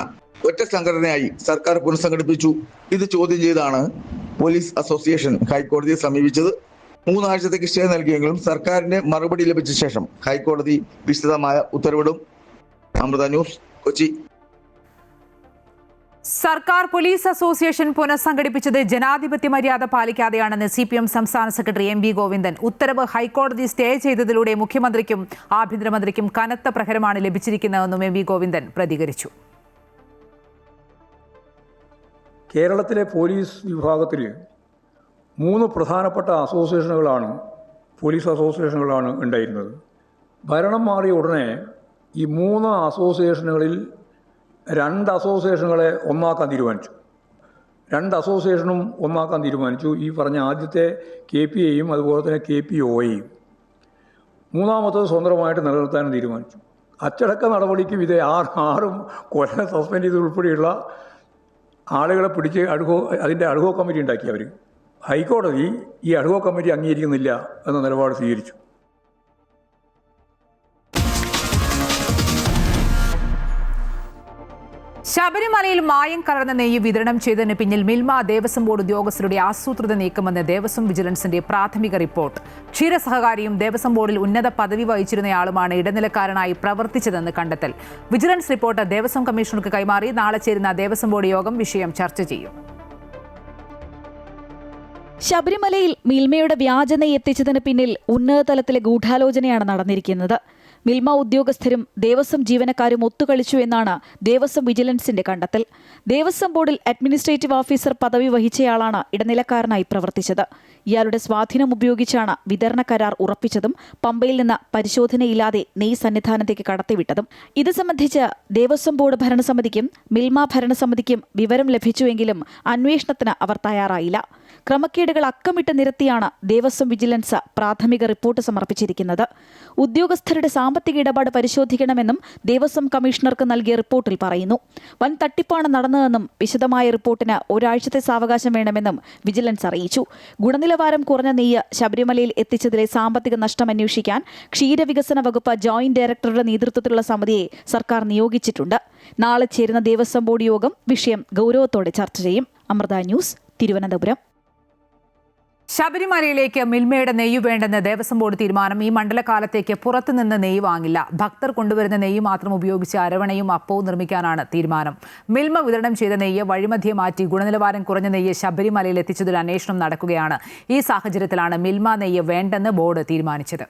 ഒറ്റ സംഘടനയായി സർക്കാർ പുനഃസംഘടിപ്പിച്ചു. ഇത് ചോദ്യം ചെയ്താണ് പോലീസ് അസോസിയേഷൻ ഹൈക്കോടതിയെ സമീപിച്ചത്. 3 ആഴ്ചത്തേക്ക് സ്റ്റേ നൽകിയെങ്കിലും സർക്കാരിന്റെ മറുപടി ലഭിച്ച ശേഷം ഹൈക്കോടതി വിശദമായ ഉത്തരവിടും. അമൃത ന്യൂസ്, കൊച്ചി. സർക്കാർ പോലീസ് അസോസിയേഷൻ പുനഃസംഘടിപ്പിച്ചത് ജനാധിപത്യ മര്യാദ പാലിക്കാതെയാണെന്ന് CPM സംസ്ഥാന സെക്രട്ടറി MV ഗോവിന്ദൻ. ഉത്തരവ് ഹൈക്കോടതി സ്റ്റേ ചെയ്തതിലൂടെ മുഖ്യമന്ത്രിക്കും ആഭ്യന്തരമന്ത്രിക്കും കനത്ത പ്രഹരമാണ് ലഭിച്ചിരിക്കുന്നതെന്നും MV ഗോവിന്ദൻ പ്രതികരിച്ചു. കേരളത്തിലെ പോലീസ് വിഭാഗത്തിൽ 3 പ്രധാനപ്പെട്ട പോലീസ് അസോസിയേഷനുകളാണ് ഉണ്ടായിരുന്നത്. ഭരണം മാറിയ ഉടനെ ഈ 3 അസോസിയേഷനുകളിൽ 2 അസോസിയേഷനുകളെ ഒന്നാക്കാൻ തീരുമാനിച്ചു. 2 അസോസിയേഷനും ഒന്നാക്കാൻ തീരുമാനിച്ചു. ഈ പറഞ്ഞ ആദ്യത്തെ KPAയും അതുപോലെ തന്നെ KPOയും. 3ാമത്തത് സ്വതന്ത്രമായിട്ട് നിലനിർത്താനും തീരുമാനിച്ചു. അച്ചടക്ക നടപടിക്കും ഇതേ 6 കൊല്ലം സസ്പെൻഡ് ചെയ്ത് ഉൾപ്പെടെയുള്ള ആളുകളെ പിടിച്ച് അതിൻ്റെ അഡ്ഹോക് കമ്മിറ്റി ഉണ്ടാക്കി അവർ. ഹൈക്കോടതി ഈ അഡ്ഹോക് കമ്മിറ്റി അംഗീകരിക്കുന്നില്ല എന്ന നിലപാട് സ്വീകരിച്ചു. ശബരിമലയിൽ മായം കലർന്ന നെയ്യ് വിതരണം ചെയ്തതിന് പിന്നിൽ മിൽമ ദേവസ്വം ബോർഡ് ഉദ്യോഗസ്ഥരുടെ ആസൂത്രിത നീക്കമെന്ന് ദേവസ്വം വിജിലൻസിന്റെ പ്രാഥമിക റിപ്പോർട്ട്. ക്ഷീരസഹകാരിയും ദേവസ്വം ബോർഡിൽ ഉന്നത പദവി വഹിച്ചിരുന്നയാളുമാണ് ഇടനിലക്കാരനായി പ്രവർത്തിച്ചതെന്ന് കണ്ടെത്തൽ. വിജിലൻസ് റിപ്പോർട്ട് ദേവസ്വം കമ്മീഷണർക്ക് കൈമാറി നാളെ ചേരുന്ന ദേവസ്വം ബോർഡ് യോഗം വിഷയം ചർച്ച ചെയ്യും. ശബരിമലയിൽ മിൽമയുടെ വ്യാജ നെയ്യ് എത്തിച്ചതിന് പിന്നിൽ ഉന്നതതലത്തിലെ ഗൂഢാലോചനയാണ് നടന്നിരിക്കുന്നത്. മിൽമ ഉദ്യോഗസ്ഥരും ദേവസ്വം ജീവനക്കാരും ഒത്തുകളിച്ചു എന്നാണ് ദേവസ്വം വിജിലൻസിന്റെ കണ്ടെത്തൽ. ദേവസ്വം ബോർഡിൽ അഡ്മിനിസ്ട്രേറ്റീവ് ഓഫീസർ പദവി വഹിച്ചയാളാണ് ഇടനിലക്കാരനായി പ്രവർത്തിച്ചത്. ഇയാളുടെ സ്വാധീനം ഉപയോഗിച്ചാണ് വിതരണ കരാർ ഉറപ്പിച്ചതും പമ്പയിൽ നിന്ന് പരിശോധനയില്ലാതെ നെയ്യ് സന്നിധാനത്തേക്ക് കടത്തിവിട്ടതും. ഇത് സംബന്ധിച്ച് ദേവസ്വം ബോർഡ് ഭരണസമിതിക്കും മിൽമ ഭരണസമിതിക്കും വിവരം ലഭിച്ചുവെങ്കിലും അന്വേഷണത്തിന് അവർ തയ്യാറായില്ല. ക്രമക്കേടുകൾ അക്കമിട്ട് നിരത്തിയാണ് ദേവസ്വം വിജിലൻസ് പ്രാഥമിക റിപ്പോർട്ട് സമർപ്പിച്ചിരിക്കുന്നത്. ഉദ്യോഗസ്ഥരുടെ സാമ്പത്തിക ഇടപാട് പരിശോധിക്കണമെന്നും ദേവസ്വം കമ്മീഷണർക്ക് നൽകിയ റിപ്പോർട്ടിൽ പറയുന്നു. വൻ തട്ടിപ്പാണ് നടന്നതെന്നും വിശദമായ റിപ്പോർട്ടിന് ഒരാഴ്ചത്തെ സാവകാശം വേണമെന്നും വിജിലൻസ് അറിയിച്ചു. ഗുണനിലവാരം കുറഞ്ഞ നെയ്യ് ശബരിമലയിൽ എത്തിച്ചതിലെ സാമ്പത്തിക നഷ്ടം അന്വേഷിക്കാൻ ക്ഷീരവികസന വകുപ്പ് ജോയിന്റ് ഡയറക്ടറുടെ നേതൃത്വത്തിലുള്ള സമിതിയെ സർക്കാർ നിയോഗിച്ചിട്ടുണ്ട്. നാളെ ചേരുന്ന ദേവസ്വം ബോർഡ് യോഗം വിഷയം ഗൗരവത്തോടെ ചർച്ച ചെയ്യും. അമൃത ന്യൂസ്, തിരുവനന്തപുരം. ശബരിമലയിലേക്ക് മിൽമയുടെ നെയ്യ് വേണ്ടെന്ന് ദേവസ്വം ബോർഡ് തീരുമാനം. ഈ മണ്ഡലകാലത്തേക്ക് പുറത്തുനിന്ന് നെയ്യ് വാങ്ങില്ല. ഭക്തർ കൊണ്ടുവരുന്ന നെയ്യ് മാത്രം ഉപയോഗിച്ച് അരവണയും അപ്പവും നിർമ്മിക്കാനാണ് തീരുമാനം. മിൽമ വിതരണം ചെയ്ത നെയ്യ് വഴിമധ്യേ മാറ്റി ഗുണനിലവാരം കുറഞ്ഞ നെയ്യ് ശബരിമലയിൽ എത്തിച്ചതിൽ അന്വേഷണം നടക്കുകയാണ്. ഈ സാഹചര്യത്തിലാണ് മിൽമ നെയ്യ് വേണ്ടെന്ന് ബോർഡ് തീരുമാനിച്ചത്.